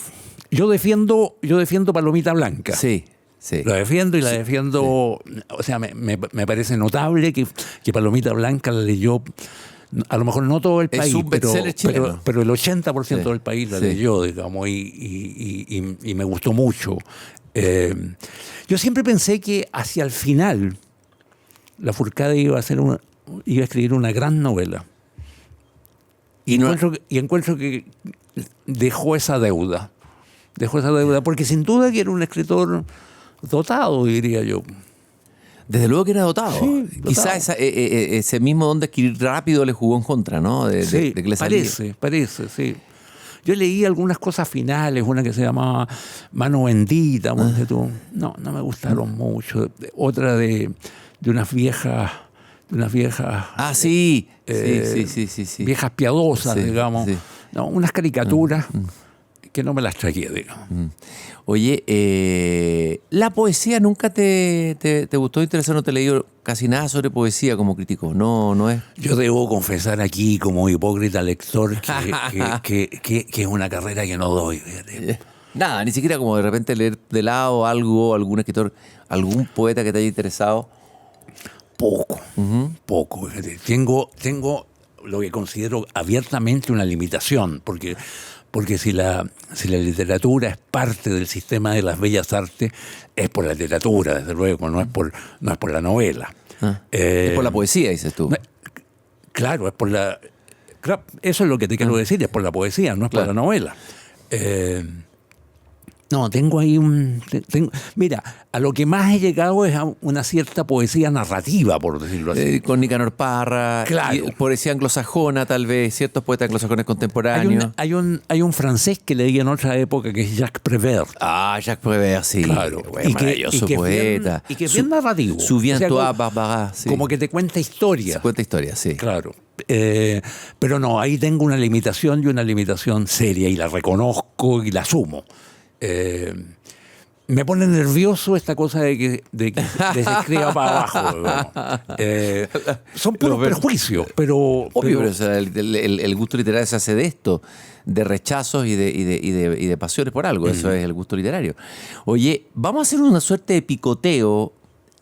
yo defiendo Palomita Blanca. Sí. La defiendo y la defiendo. Sí. O sea, me parece notable que Palomita Blanca la leyó, a lo mejor no todo el país, pero el 80% del país la leyó, digamos, y me gustó mucho. Yo siempre pensé que hacia el final Lafourcade iba a escribir una gran novela. Y encuentro que dejó esa deuda, porque sin duda que era un escritor dotado, diría yo. Desde luego que era dotado. Sí, quizás ese mismo don de escribir rápido le jugó en contra, ¿no? De que le parece, sí. Yo leí algunas cosas finales, una que se llamaba Mano Bendita, no me gustaron mucho. Otra de unas viejas... sí. Viejas piadosas, digamos. Sí. No, unas caricaturas que no me las traía, digamos. Oye, ¿la poesía nunca te gustó, interesó? No te leí casi nada sobre poesía como crítico, ¿no es? Yo debo confesar aquí, como hipócrita lector, que es una carrera que no doy. Nada, ni siquiera como de repente leer de lado algo, algún escritor, algún poeta que te haya interesado. Poco. Tengo lo que considero abiertamente una limitación, porque si la literatura es parte del sistema de las bellas artes, es por la literatura, desde luego, no es por la novela. Es por la poesía, dices tú. Claro, es por la... Claro, eso es lo que te quiero decir, es por la poesía, no es por la novela. No, tengo ahí mira, a lo que más he llegado es a una cierta poesía narrativa, por decirlo así. Con Nicanor Parra, Claro. y poesía anglosajona tal vez, ciertos poetas anglosajones contemporáneos. Hay un francés que leí en otra época que es Jacques Prévert. Jacques Prévert, sí. Claro. Bueno, maravilloso poeta. Y que es bien narrativo. Souviens-toi, Barbara. Sí. Como que te cuenta historia. Se cuenta historia, sí. Claro. Pero no, ahí tengo una limitación y una limitación seria y la reconozco y la asumo. Me pone nervioso esta cosa de que se escriba para abajo. Son puros prejuicios, pero... Obvio, pero o sea, el gusto literario se hace de esto, de rechazos y de pasiones por algo. Eso es el gusto literario. Oye, vamos a hacer una suerte de picoteo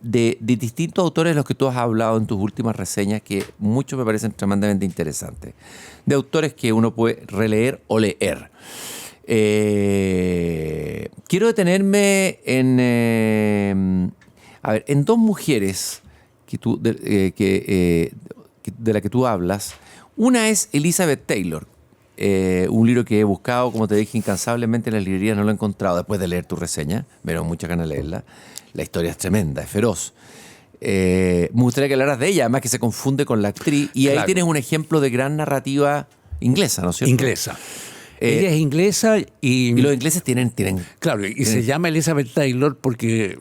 de distintos autores de los que tú has hablado en tus últimas reseñas, que muchos me parecen tremendamente interesantes. De autores que uno puede releer o leer. Quiero detenerme en dos mujeres de la que tú hablas. Una es Elizabeth Taylor, un libro que he buscado, como te dije, incansablemente en las librerías, no lo he encontrado después de leer tu reseña, me da mucha ganas de leerla. La historia es tremenda, es feroz. Me gustaría que hablaras de ella, además que se confunde con la actriz, y Claro. ahí tienes un ejemplo de gran narrativa inglesa, ¿no es cierto? Inglesa. Ella es inglesa Y los ingleses tienen Claro, y se llama Elizabeth Taylor porque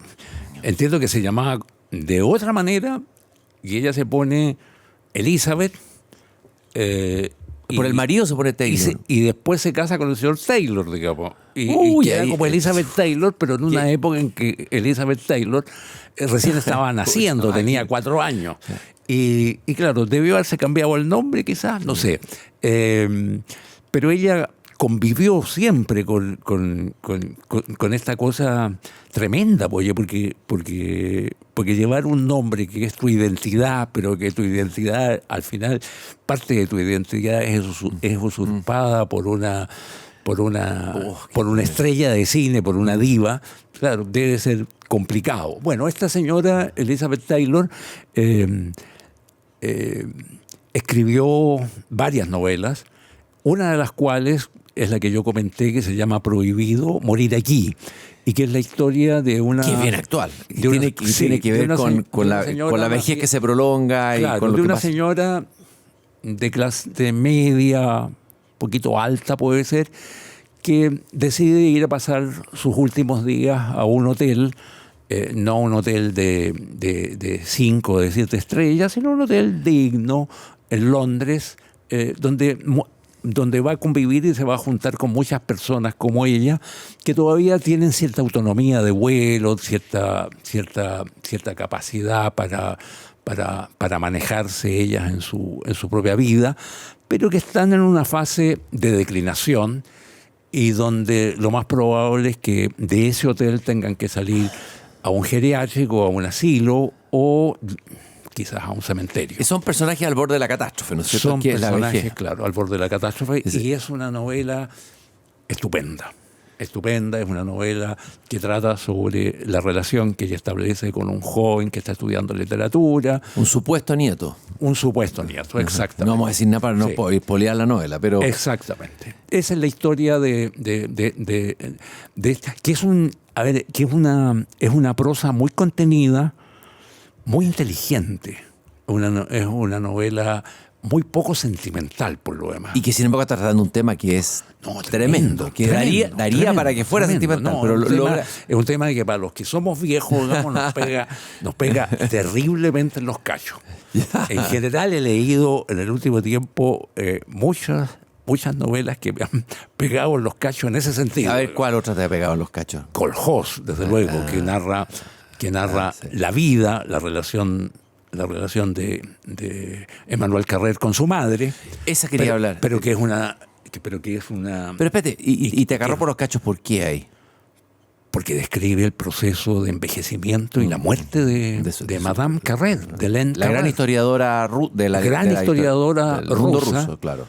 entiendo que se llamaba de otra manera y ella se pone Elizabeth. por el marido se pone Taylor. Y después se casa con el señor Taylor, digamos. Y Uy, queda ahí- como Elizabeth Taylor, pero en una época en que Elizabeth Taylor recién estaba naciendo, tenía 4 años. Y claro, debió haberse cambiado el nombre quizás, no sé. Pero ella convivió siempre con esta cosa tremenda, porque llevar un nombre que es tu identidad, pero que tu identidad, al final, parte de tu identidad es usurpada por una estrella de cine, por una diva, claro, debe ser complicado. Bueno, esta señora, Elizabeth Taylor, escribió varias novelas, una de las cuales es la que yo comenté, que se llama Prohibido morir aquí, y que es la historia de una... Que es bien actual. Y de una- tiene, y sí, tiene que de ver una con, se- con de la, una señora con la más vejez bien- que se prolonga y Claro, con lo de que una pasa. señora de clase media, poquito alta puede ser, que decide ir a pasar sus últimos días a un hotel, no un hotel de 5 o de 7 estrellas, sino un hotel digno en Londres, donde va a convivir y se va a juntar con muchas personas como ella, que todavía tienen cierta autonomía de vuelo, cierta capacidad para manejarse ellas en su propia vida, pero que están en una fase de declinación y donde lo más probable es que de ese hotel tengan que salir a un geriátrico, a un asilo o quizás a un cementerio. Son personajes al borde de la catástrofe, ¿no es cierto? Son Que es la personajes, vejez. claro, al borde de la catástrofe. Sí. Y es una novela estupenda. Estupenda, es una novela que trata sobre la relación que ella establece con un joven que está estudiando literatura, Un supuesto nieto. un supuesto nieto, exactamente. No vamos a decir nada para no Sí. spoilear la novela, pero Exactamente. Esa es la historia de esta, que es una prosa muy contenida, muy inteligente. Es una novela muy poco sentimental, por lo demás. y que sin embargo está tratando un tema que es No, tremendo, que daría tremendo, para que fuera tremendo. sentimental, No, pero es un tema- logra. es un tema que para los que somos viejos, digamos, nos pega terriblemente en los cachos. En general he leído en el último tiempo muchas novelas que me han pegado en los cachos en ese sentido. A ver, ¿cuál otra te ha pegado en los cachos? Kolhoz, desde luego, que narra sí. la vida, la relación de Emmanuel Carrer con su madre. Esa quería hablar. Pero que es una... Pero espérate, y te agarró por los cachos, ¿por qué ahí? Porque describe el proceso de envejecimiento y la muerte de Madame Carrer, de Hélène La gran Carrer. historiadora de la Historiadora del mundo rusa, ruso, claro.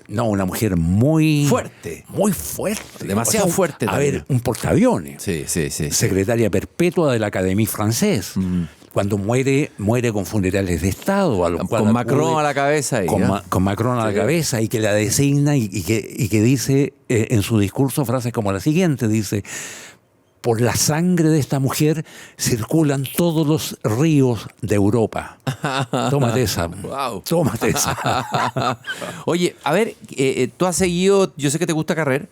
No, una mujer muy Fuerte. Muy fuerte. Demasiado fuerte A también. ver, un portaaviones. Sí. Secretaria perpetua de la Académie Française. cuando muere con funerales de Estado. Con Macron a la cabeza. Ahí, con Macron a la cabeza, y que la designa y que dice en su discurso frases como la siguiente, dice: por la sangre de esta mujer circulan todos los ríos de Europa. Tómate esa. Wow. Tómate esa. Oye, a ver, tú has seguido, yo sé que te gusta Carrer.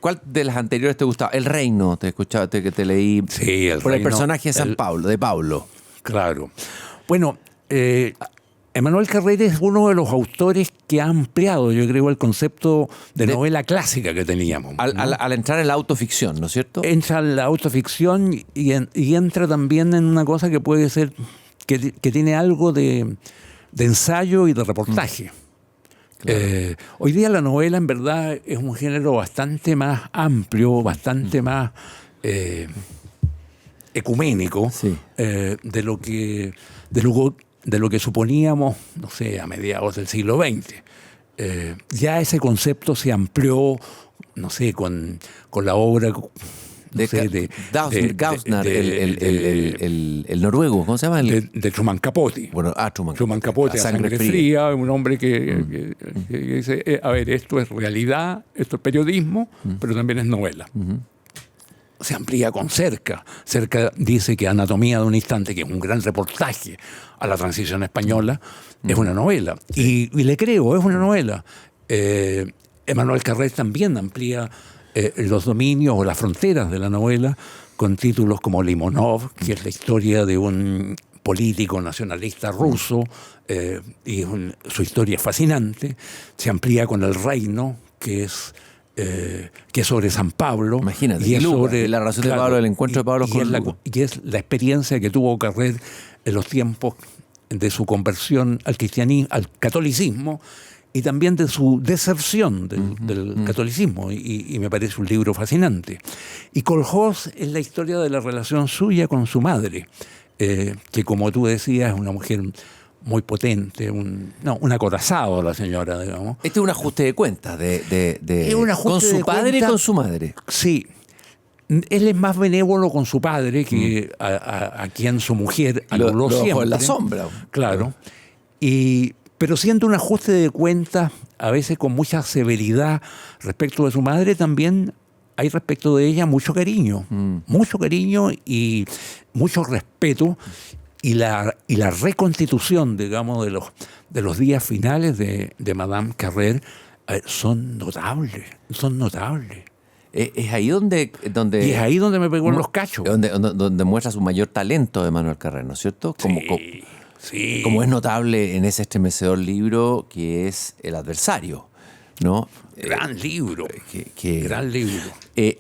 ¿Cuál de las anteriores te gustaba? El Reino, te escuchaba, te leí. Sí, El por Reino, el personaje de Pablo. Claro. Bueno, Emmanuel Carrer es uno de los autores que ha ampliado, yo creo, el concepto de novela clásica que teníamos. Al entrar en la autoficción, ¿no es cierto? Entra en la autoficción y entra también en una cosa que puede ser, que tiene algo de ensayo y de reportaje. Claro. Hoy día la novela en verdad es un género bastante más amplio, bastante más ecuménico, sí, de lo que suponíamos, no sé, a mediados del siglo XX. Ya ese concepto se amplió, no sé, con la obra de Gausner, el noruego, ¿cómo se llama? De Truman Capote. Bueno, Truman Capote, a Sangre Fría, un hombre que dice, a ver, esto es realidad, esto es periodismo, pero también es novela. Se amplía con Cerca. Cerca dice que Anatomía de un instante, que es un gran reportaje a la transición española, es una novela. Y le creo, es una novela. Emmanuel Carrer también amplía los dominios o las fronteras de la novela con títulos como Limonov, que es la historia de un político nacionalista ruso, y su historia es fascinante. Se amplía con El Reino, que es sobre San Pablo. Imagínate, y es sobre la relación de Pablo, el encuentro de Pablo con Lugo. Y es la experiencia que tuvo Carrer en los tiempos de su conversión al cristianismo, al catolicismo, y también de su deserción del catolicismo, y me parece un libro fascinante. Y Kolhoz es la historia de la relación suya con su madre, que, como tú decías, es una mujer muy potente, un acorazado la señora, digamos. Este es un ajuste de cuentas con su padre y con su madre. Sí. Él es más benévolo con su padre que a quien su mujer anuló siempre. En la sombra. Claro. Pero siendo un ajuste de cuentas, a veces con mucha severidad respecto de su madre, también hay respecto de ella mucho cariño. Mucho cariño y mucho respeto. Y la reconstitución, digamos, de los días finales de Madame Carrer son notables. Es ahí donde y es ahí donde me pegó en los cachos. Donde muestra su mayor talento de Emmanuel Carrer, ¿no es cierto? Sí. Como es notable en ese estremecedor libro que es El adversario, ¿no? Gran libro. Gran libro.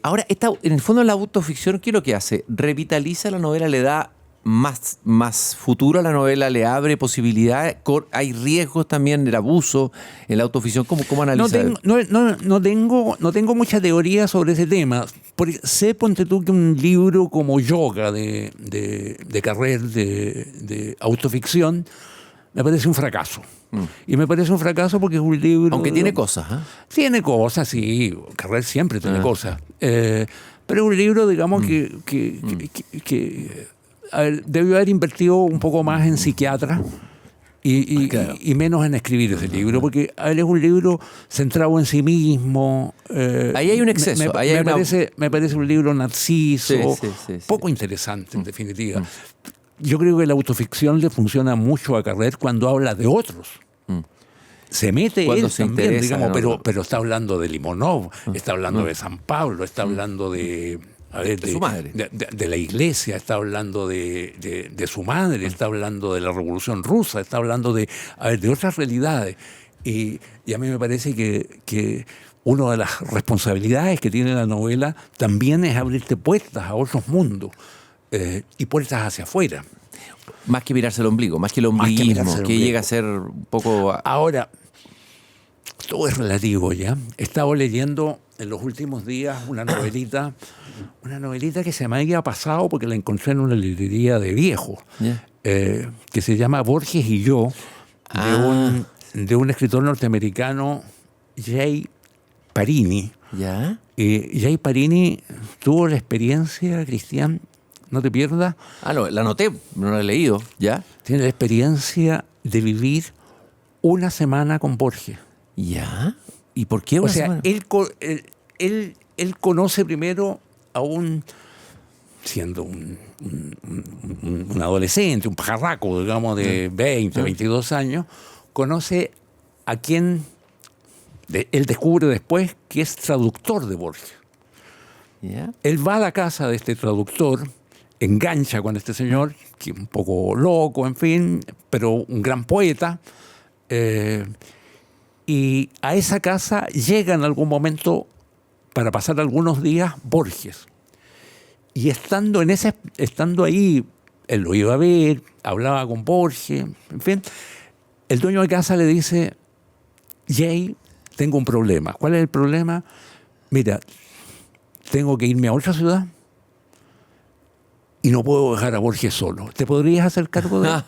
Ahora, en el fondo la autoficción, ¿qué es lo que hace? Revitaliza la novela, le da más futuro a la novela, le abre posibilidades. Hay riesgos también del abuso en la autoficción. ¿Cómo analizar? No tengo mucha teoría sobre ese tema. Porque sé, ponte tú, que un libro como Yoga de Carrer, de autoficción, me parece un fracaso. Y me parece un fracaso porque es un libro... Aunque tiene cosas. Tiene cosas, sí. Carrer siempre tiene cosas. Pero es un libro, digamos, que debió haber invertido un poco más en psiquiatra y menos en escribir ese libro, porque es un libro centrado en sí mismo. Ahí hay un exceso. Me parece un libro narciso, poco interesante, en definitiva. Yo creo que la autoficción le funciona mucho a Carrer cuando habla de otros. Se mete cuando él también, digamos, pero está hablando de Limonov, está hablando de San Pablo, está hablando de su madre. De la iglesia, está hablando de su madre, está hablando de la Revolución Rusa, está hablando de otras realidades. Y a mí me parece que una de las responsabilidades que tiene la novela también es abrirte puertas a otros mundos y puertas hacia afuera. Más que mirarse el ombligo, más que el ombliguismo, que llega a ser un poco... Ahora, todo es relativo ya. He estado leyendo en los últimos días una novelita que se me había pasado porque la encontré en una librería de viejos, que se llama Borges y yo, de un escritor norteamericano, Jay Parini. ¿Ya? Jay Parini tuvo la experiencia, Cristian, no te pierdas. Ah, no, la anoté, no la he leído, ¿ya? Tiene la experiencia de vivir una semana con Borges. ¿Ya? ¿Y por qué O una sea, semana? él conoce primero a siendo un adolescente, un pajarraco, digamos, de 20, 22 años, conoce a quien él descubre después que es traductor de Borges. ¿Ya? Él va a la casa de este traductor, engancha con este señor, que es un poco loco, en fin, pero un gran poeta, y a esa casa llega en algún momento, para pasar algunos días, Borges. Y estando ahí, él lo iba a ver, hablaba con Borges, en fin, el dueño de casa le dice: Jay, tengo un problema. ¿Cuál es el problema? Mira, tengo que irme a otra ciudad y no puedo dejar a Borges solo. ¿Te podrías hacer cargo de él?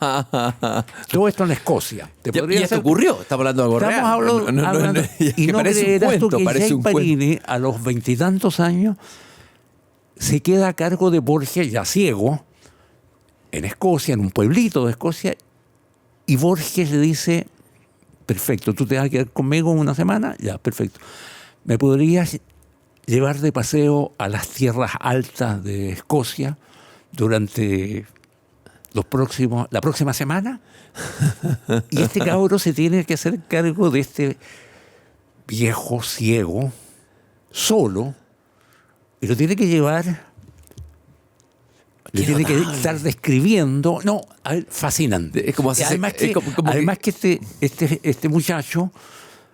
Todo esto en Escocia. ¿Te ¿Y podrías esto hacer... ocurrió? Estamos hablando de algo real. Estamos hablando... Y no creerás tú que parece Jay un cuento. Parini, a los 20 y tantos años, se queda a cargo de Borges, ya ciego, en Escocia, en un pueblito de Escocia, y Borges le dice: perfecto, tú te vas a quedar conmigo una semana, ya, perfecto. ¿Me podrías llevar de paseo a las tierras altas de Escocia durante la próxima semana? Y este cabro se tiene que hacer cargo de este viejo ciego, solo, y lo tiene que llevar, le tiene que estar describiendo. No, fascinante. Es como hacer- además es como que- además que este muchacho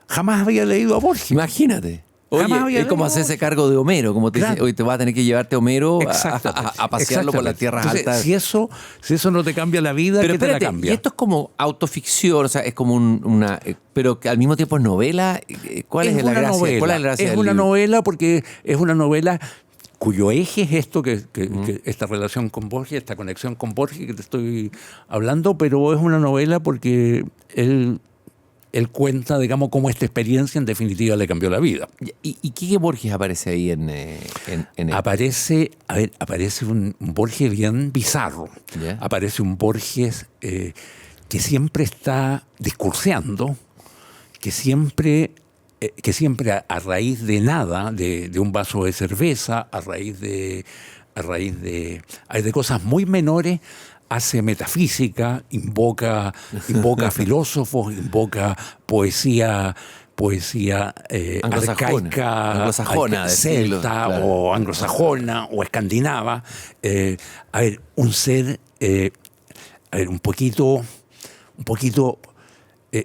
jamás había leído a Borges. Imagínate. Oye, Jamás había es como leído. hacerse cargo de Homero, como te Claro. dice: hoy te vas a tener que llevarte a Homero Exactamente. a pasearlo por las Exactamente. tierras Entonces, altas. Si eso no te cambia la vida, Pero ¿qué te la espérate, cambia? y esto es como autoficción, o sea, es como una... pero que al mismo tiempo es novela. ¿Cuál es la una gracia? novela. ¿Cuál es la gracia Es del una libro? novela porque es una novela cuyo eje es esto, que esta relación con Borges, esta conexión con Borges que te estoy hablando, pero es una novela porque él cuenta, digamos, cómo esta experiencia en definitiva le cambió la vida. ¿Y qué Borges aparece ahí en él? Aparece un Borges bien bizarro. Ya. Aparece un Borges que siempre está discurseando, que siempre a raíz de nada, de un vaso de cerveza, a raíz de cosas muy menores, hace metafísica, invoca filósofos, invoca poesía Anglosajona. arcaica, Anglosajona de siglos, celta, claro. o anglosajona o escandinava. Un ser un poquito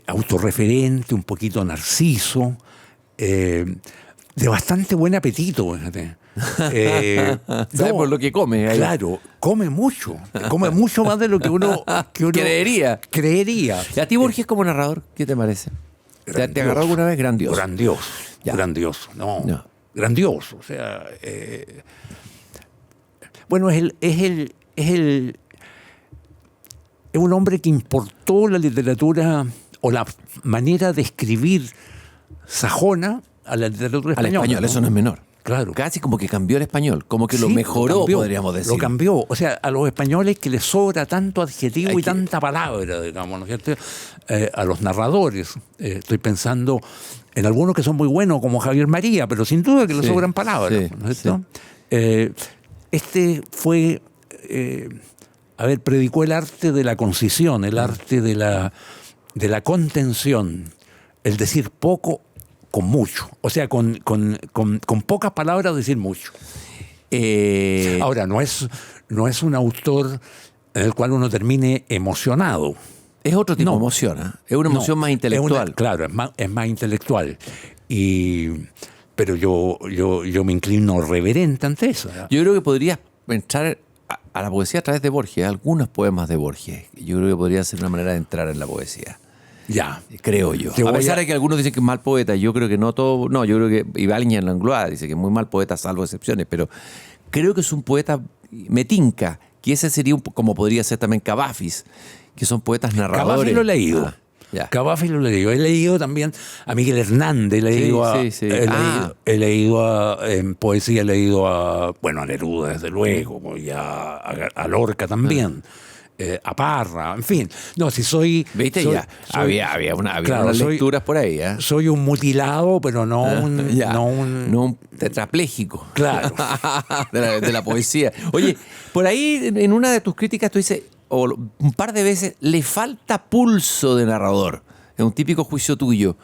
autorreferente, un poquito narciso, de bastante buen apetito, fíjate. ¿Sabes por lo que come? Ahí. Claro, come mucho más de lo que uno Creería. creería. ¿Y a ti Borges como narrador, qué te parece? ¿Te agarró alguna vez? Grandioso. Grandioso, grandioso, No. grandioso. O sea, bueno, es un hombre que importó la literatura o la manera de escribir sajona a la literatura Al española. español, eso no es menor. Claro. Casi como que cambió el español, como que lo Sí, mejoró, cambió, podríamos decir. Lo cambió. O sea, a los españoles que les sobra tanto adjetivo Hay y que- tanta palabra, digamos, ¿no es cierto? A los narradores. Estoy pensando en algunos que son muy buenos, como Javier María, pero sin duda que le Sí, sobran palabras, sí, ¿no es cierto? Este fue... predicó el arte de la concisión, el arte de la contención, el decir poco con mucho. O sea, con pocas palabras decir mucho. Ahora, no es un autor en el cual uno termine emocionado. Es otro tipo No. de emoción, ¿eh? Es una emoción No, más intelectual. Claro, es más intelectual. Pero yo me inclino reverente ante eso. Yo creo que podrías entrar a la poesía a través de Borges, algunos poemas de Borges. Yo creo que podría ser una manera de entrar en la poesía. Ya. Creo yo. Te A voy pesar a- de que algunos dicen que es mal poeta, yo creo que no todo. No, yo creo que Ibáñez Langlois dice que es muy mal poeta, salvo excepciones, pero creo que es un poeta metinca, que ese sería como podría ser también Cavafis, que son poetas narradores. Cavafis lo he leído. Ya. Cavafis lo he leído. He leído también a Miguel Hernández, he leído en poesía, he leído a Neruda, desde luego, y a Lorca también. A Parra, en fin. No, si soy... ¿Viste? Había unas lecturas por ahí. Soy un mutilado, pero no un tetrapléjico. Claro. de la poesía. Oye, por ahí en una de tus críticas tú dices, o un par de veces, le falta pulso de narrador. Es un típico juicio tuyo.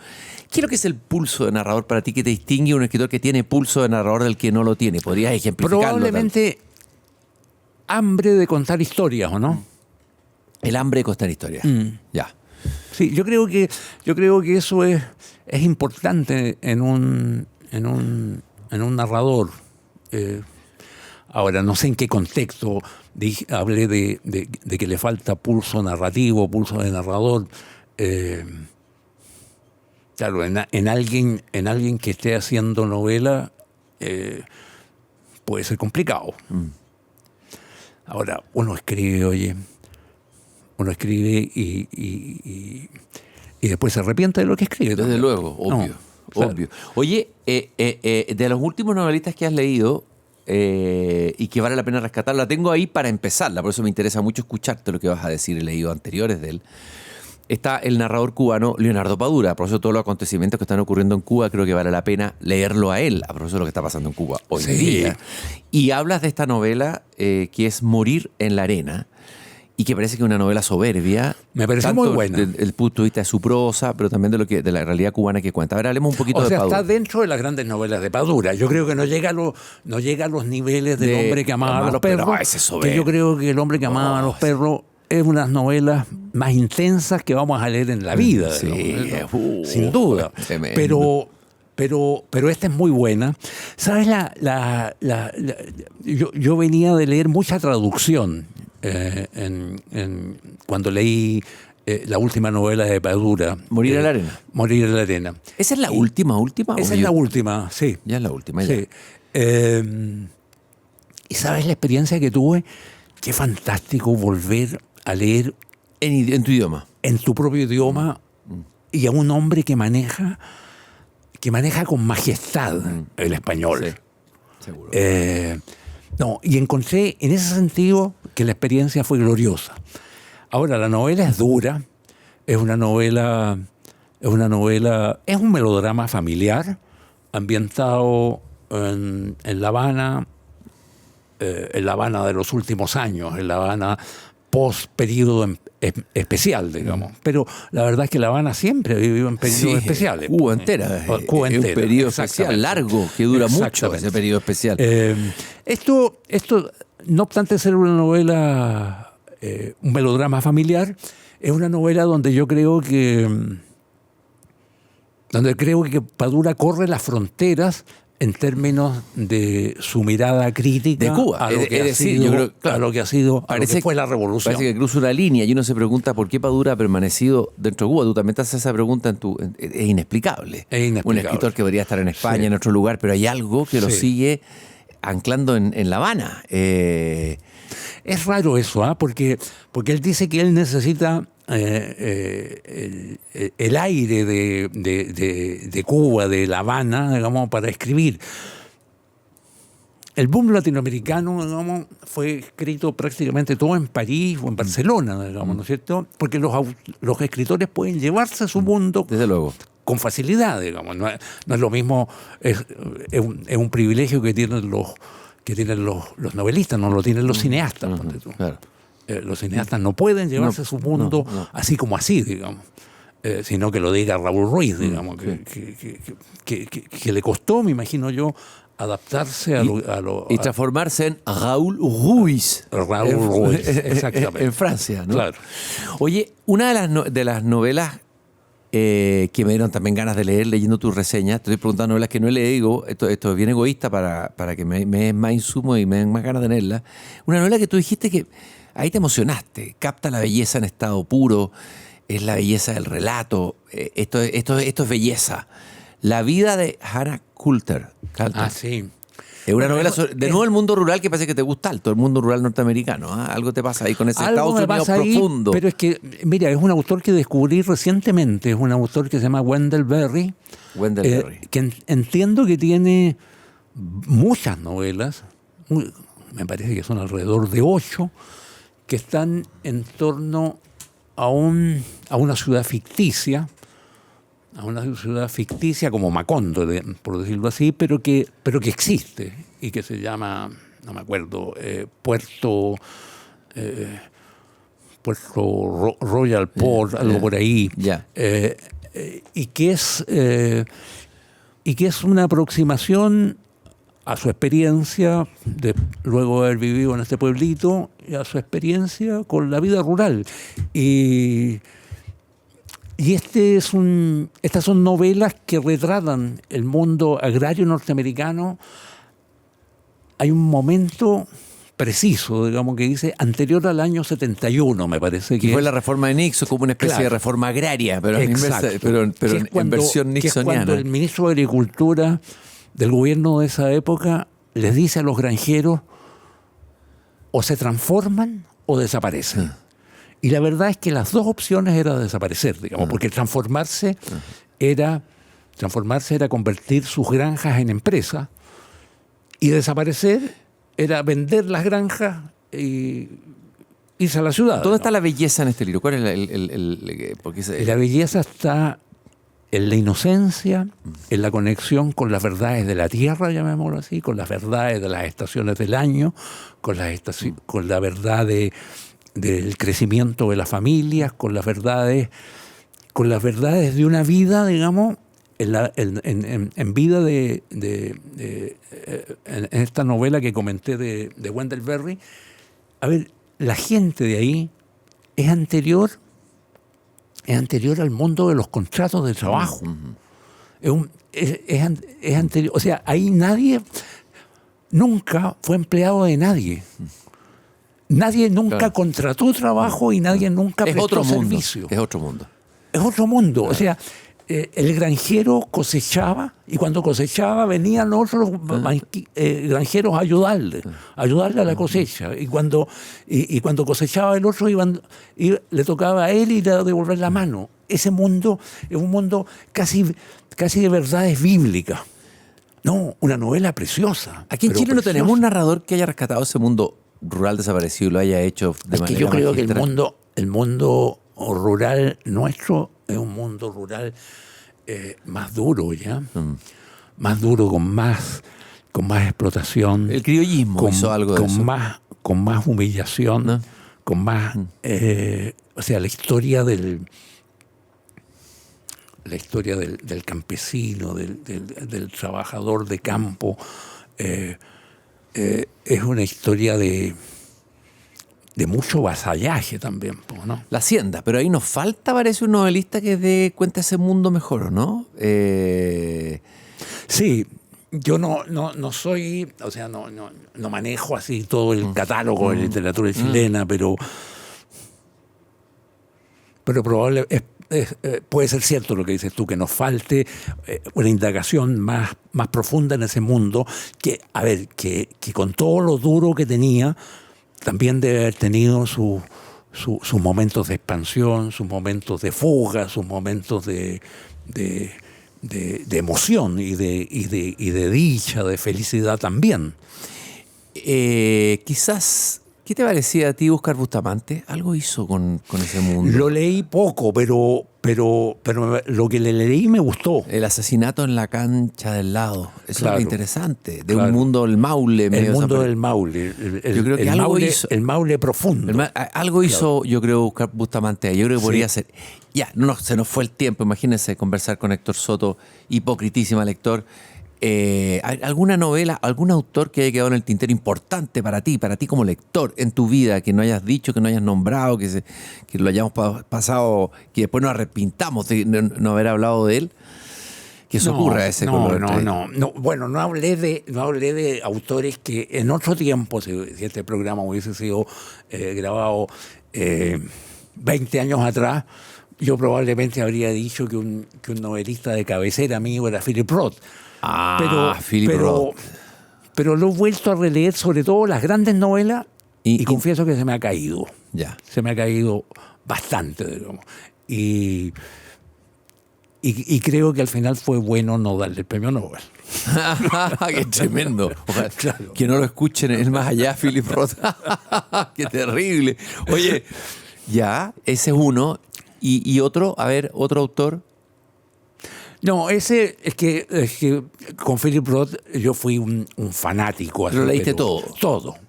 ¿Qué es lo que es el pulso de narrador para ti que te distingue un escritor que tiene pulso de narrador del que no lo tiene? ¿Podrías ejemplificarlo? Probablemente hambre de contar historias, ¿o no? El hambre de contar historias. Ya. Sí, yo creo que eso es importante en un narrador. Ahora, no sé en qué contexto hablé de que le falta pulso narrativo, pulso de narrador. Claro, en alguien que esté haciendo novela puede ser complicado. Ahora, uno escribe y después se arrepiente de lo que escribe. Desde también. luego, obvio. Claro. Obvio. Oye, de los últimos novelistas que has leído y que vale la pena rescatar, la tengo ahí para empezarla, por eso me interesa mucho escucharte lo que vas a decir. He leído anteriores de él. Está el narrador cubano Leonardo Padura. Por eso todos los acontecimientos que están ocurriendo en Cuba creo que vale la pena leerlo a él, a propósito de lo que está pasando en Cuba hoy día. Y hablas de esta novela que es Morir en la arena, y que parece que es una novela soberbia. Me parece muy buena. Desde el punto de vista de su prosa, pero también de la realidad cubana que cuenta. A ver, hablemos un poquito de Padura. Está dentro de las grandes novelas de Padura. Yo creo que no llega a los niveles del hombre que amaba a los perros. Que yo creo que El hombre que amaba a los perros es unas novelas más intensas que vamos a leer en la vida. Sí, sin duda. Tremendo. Pero esta es muy buena. ¿Sabes? Yo venía de leer mucha traducción cuando leí la última novela de Padura. Morir en la arena. Morir en la arena. ¿Esa es la última? Esa es la última, sí. Ya es la última, ya. Sí. ¿Y sabes la experiencia que tuve? Qué fantástico volver a leer En tu idioma. En tu propio idioma y a un hombre que maneja con majestad el español. Sí, seguro. Y encontré en ese sentido que la experiencia fue gloriosa. Ahora, la novela es dura, es un melodrama familiar ambientado en La Habana, en La Habana de los últimos años, en La Habana post-período especial, digamos. Pero la verdad es que La Habana siempre ha vivido en periodos especiales. Cuba entera. Cuba entera. Es un periodo especial largo, que dura mucho ese periodo especial. Esto, no obstante ser una novela, un melodrama familiar, es una novela donde yo creo que Padura corre las fronteras en términos de su mirada crítica de Cuba, a lo que fue la revolución. Parece que cruza una línea y uno se pregunta por qué Padura ha permanecido dentro de Cuba. Tú también te haces esa pregunta es inexplicable. Un escritor que podría estar en España, en otro lugar, pero hay algo que lo sigue anclando en La Habana. Es raro eso, porque él dice que él necesita el aire de Cuba, de La Habana, digamos, para escribir. El boom latinoamericano, digamos, fue escrito prácticamente todo en París o en Barcelona, digamos, ¿no es cierto? Porque los escritores pueden llevarse a su mundo, desde luego, con facilidad, digamos. No es lo mismo, es un privilegio que tienen los novelistas, no lo tienen los cineastas. Claro. Los cineastas no pueden llevarse su mundo así como así, digamos, sino que lo diga Raúl Ruiz, digamos, que le costó, me imagino yo, adaptarse y transformarse en Raúl Ruiz. Raúl Ruiz, exactamente. En Francia, ¿no? Claro. Oye, una de las novelas que me dieron también ganas de leer leyendo tus reseñas, te estoy preguntando novelas que no he leído, esto es bien egoísta para que me den más insumo y me den más ganas de leerla. Una novela que tú dijiste que ahí te emocionaste, capta la belleza en estado puro, es la belleza del relato, esto es belleza. La vida de Hannah Coulter. Sí. Es una novela de nuevo el mundo rural que parece que te gusta alto, el mundo rural norteamericano. ¿Ah? Algo te pasa ahí con ese Estados Unidos profundo. Pero es que, mira, es un autor que descubrí recientemente, es un autor que se llama Wendell Berry. Que entiendo que tiene muchas novelas, me parece que son alrededor de 8, que están en torno a una ciudad ficticia, como Macondo, por decirlo así, pero que existe y que se llama, no me acuerdo, Puerto Royal Port, algo por ahí. Yeah. Y que es una aproximación a su experiencia de luego haber vivido en este pueblito y a su experiencia con la vida rural. Y estas son novelas que retratan el mundo agrario norteamericano. Hay un momento preciso, digamos, que dice anterior al año 71, me parece que fue la reforma de Nixon, como una especie de reforma agraria, pero en versión nixoniana. Que es cuando el ministro de Agricultura del gobierno de esa época les dice a los granjeros: o se transforman o desaparecen. Y la verdad es que las dos opciones eran desaparecer, digamos, porque transformarse era convertir sus granjas en empresas, y desaparecer era vender las granjas y irse a la ciudad. ¿Dónde está la belleza en este libro? ¿Cuál es La belleza está en la inocencia, en la conexión con las verdades de la tierra, llamémoslo así, con las verdades de las estaciones del año, con la verdad del crecimiento de las familias, con las verdades de una vida, digamos, en vida en esta novela que comenté de Wendell Berry. A ver, la gente de ahí es anterior al mundo de los contratos de trabajo. Es anterior, o sea, ahí nadie nunca fue empleado de nadie. Nadie nunca contrató trabajo y nadie nunca prestó servicio. Es otro mundo. Es otro mundo. O sea, el granjero cosechaba, y cuando cosechaba venían otros granjeros a ayudarle a la cosecha. Y cuando cosechaba el otro, le tocaba a él y le devolver la mano. Ese mundo es un mundo casi de verdades bíblicas. No, una novela preciosa. Aquí en Chile no tenemos un narrador que haya rescatado ese mundo rural desaparecido y lo haya hecho de manera magistral. Yo creo que el mundo rural nuestro es un mundo rural más duro, ¿ya? Más duro, con más explotación. El criollismo hizo algo de eso. Con más humillación, ¿no? Con más... o sea, la historia del campesino, del trabajador de campo, es una historia de mucho vasallaje también, ¿no? La hacienda, pero ahí nos falta, parece, un novelista que dé cuenta ese mundo mejor, ¿o no? Sí, yo no soy, o sea, no manejo así todo el catálogo de literatura chilena, pero probable puede ser cierto lo que dices tú, que nos falte una indagación más profunda en ese mundo, que con todo lo duro que tenía, también debe haber tenido sus momentos de expansión, sus momentos de fuga, sus momentos de emoción y de dicha, de felicidad también. Quizás, ¿qué te parecía a ti Óscar Bustamante? Algo hizo con ese mundo. Lo leí poco, pero lo que le leí me gustó. El asesinato en la cancha del lado. Eso es interesante. De un mundo del Maule. El mundo del Maule. Yo creo que algo hizo. El Maule profundo. Algo hizo, yo creo, Óscar Bustamante. Yo creo que podría ser. Ya, se nos fue el tiempo. Imagínense conversar con Héctor Soto, hipocritísima lector. ¿Alguna novela, algún autor que haya quedado en el tintero importante para ti como lector en tu vida, que no hayas dicho, que no hayas nombrado, que lo hayamos pasado, que después nos arrepintamos de no haber hablado de él? Que eso ocurra ese color. No. Bueno, no hablé de autores que en otro tiempo, si este programa hubiese sido grabado 20 años atrás, yo probablemente habría dicho que un novelista de cabecera mío era Philip Roth. Philip Roth. pero lo he vuelto a releer, sobre todo las grandes novelas, y Y- confieso que se me ha caído. Ya. Se me ha caído bastante, digamos. Y creo que al final fue bueno no darle el premio Nobel. ¡Qué tremendo! Ojalá Claro. que no lo escuchen en el más allá, Philip Roth. ¡Qué terrible! Oye, ya, ese es uno. Y otro, a ver, otro autor. No, ese es que con Philip Roth yo fui un fanático. Pero así, leíste todo.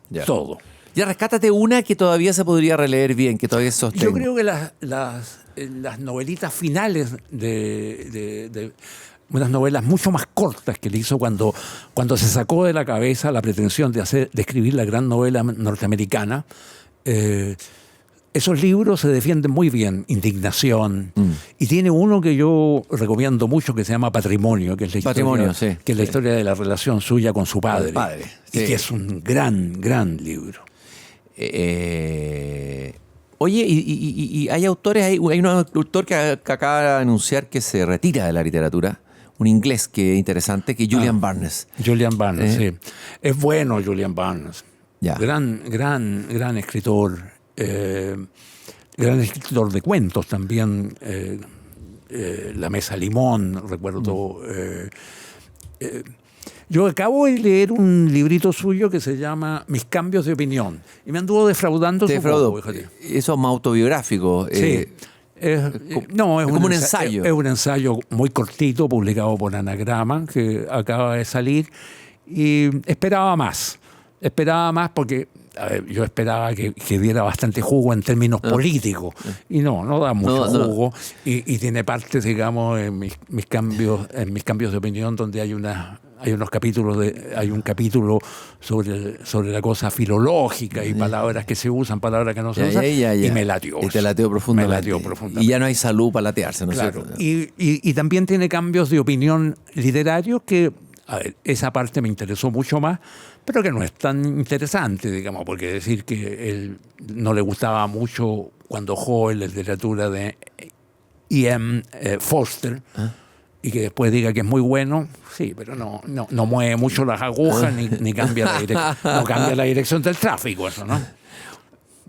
Ya. Todo. Ya, rescátate una que todavía se podría releer bien, que todavía se sostenga. Yo creo que las novelitas finales de unas novelas mucho más cortas que él hizo cuando se sacó de la cabeza la pretensión de escribir la gran novela norteamericana, esos libros se defienden muy bien. Indignación. Y tiene uno que yo recomiendo mucho que se llama Patrimonio, que es la Patrimonio, historia, sí, que es la sí. historia de la relación suya con su padre. sí. Y que es un gran libro. Oye, y hay autores, hay un autor que acaba de anunciar que se retira de la literatura, un inglés que es interesante, que es Julian Barnes. Julian Barnes, sí. Es bueno Julian Barnes. Ya. Gran escritor. Gran escritor de cuentos también. La Mesa Limón, recuerdo. Yo acabo de leer un librito suyo que se llama Mis cambios de opinión. Y me anduvo defraudando Te su defraudó. poco, fíjate. Eso es más autobiográfico. Sí. Es como un ensayo. Es un ensayo muy cortito, publicado por Anagrama, que acaba de salir. Y esperaba más. Esperaba más porque yo esperaba que diera bastante jugo en términos políticos. Y no da mucho jugo. Y tiene partes, digamos, en mis cambios de opinión, donde hay unos capítulos hay un capítulo sobre la cosa filológica y palabras que se usan, palabras que no se usan, y me latió. Y te lateó profundamente. Me lateó profundamente. Y ya no hay salud para latearse, ¿no es Claro. cierto? Y también tiene cambios de opinión literarios que, a ver, esa parte me interesó mucho más, pero que no es tan interesante, digamos, porque decir que él no le gustaba mucho cuando joven la literatura de E.M. Forster, y que después diga que es muy bueno, sí, pero no mueve mucho las agujas ni cambia no cambia la dirección del tráfico, eso, ¿no?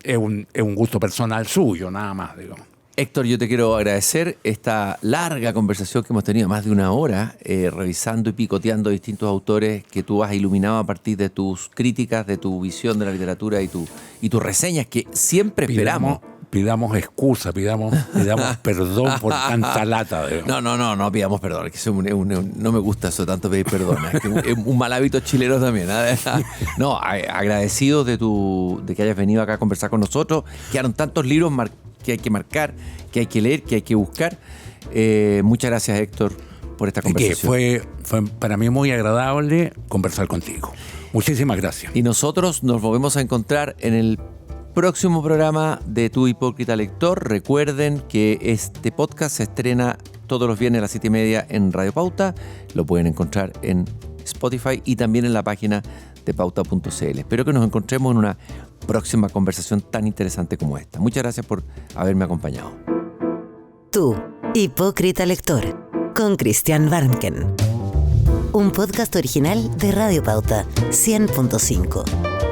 Es un gusto personal suyo, nada más, digamos. Héctor, yo te quiero agradecer esta larga conversación que hemos tenido, más de una hora, revisando y picoteando distintos autores que tú has iluminado a partir de tus críticas, de tu visión de la literatura y tus reseñas, que siempre esperamos. Pidamos excusa, pidamos perdón por tanta lata. No pidamos perdón, que no me gusta eso tanto pedir perdón, es que es un mal hábito chileno también. No, agradecidos de que hayas venido acá a conversar con nosotros. Quedaron tantos libros que hay que marcar, que hay que leer, que hay que buscar. Muchas gracias, Héctor, por esta conversación. Fue para mí muy agradable conversar contigo. Muchísimas gracias. Y nosotros nos volvemos a encontrar en el próximo programa de Tu Hipócrita Lector. Recuerden que este podcast se estrena todos los viernes a las 7:30 en Radio Pauta. Lo pueden encontrar en Spotify y también en la página de pauta.cl. Espero que nos encontremos en una próxima conversación tan interesante como esta. Muchas gracias por haberme acompañado. Tu Hipócrita Lector, con Christian Warnken. Un podcast original de Radio Pauta 100.5.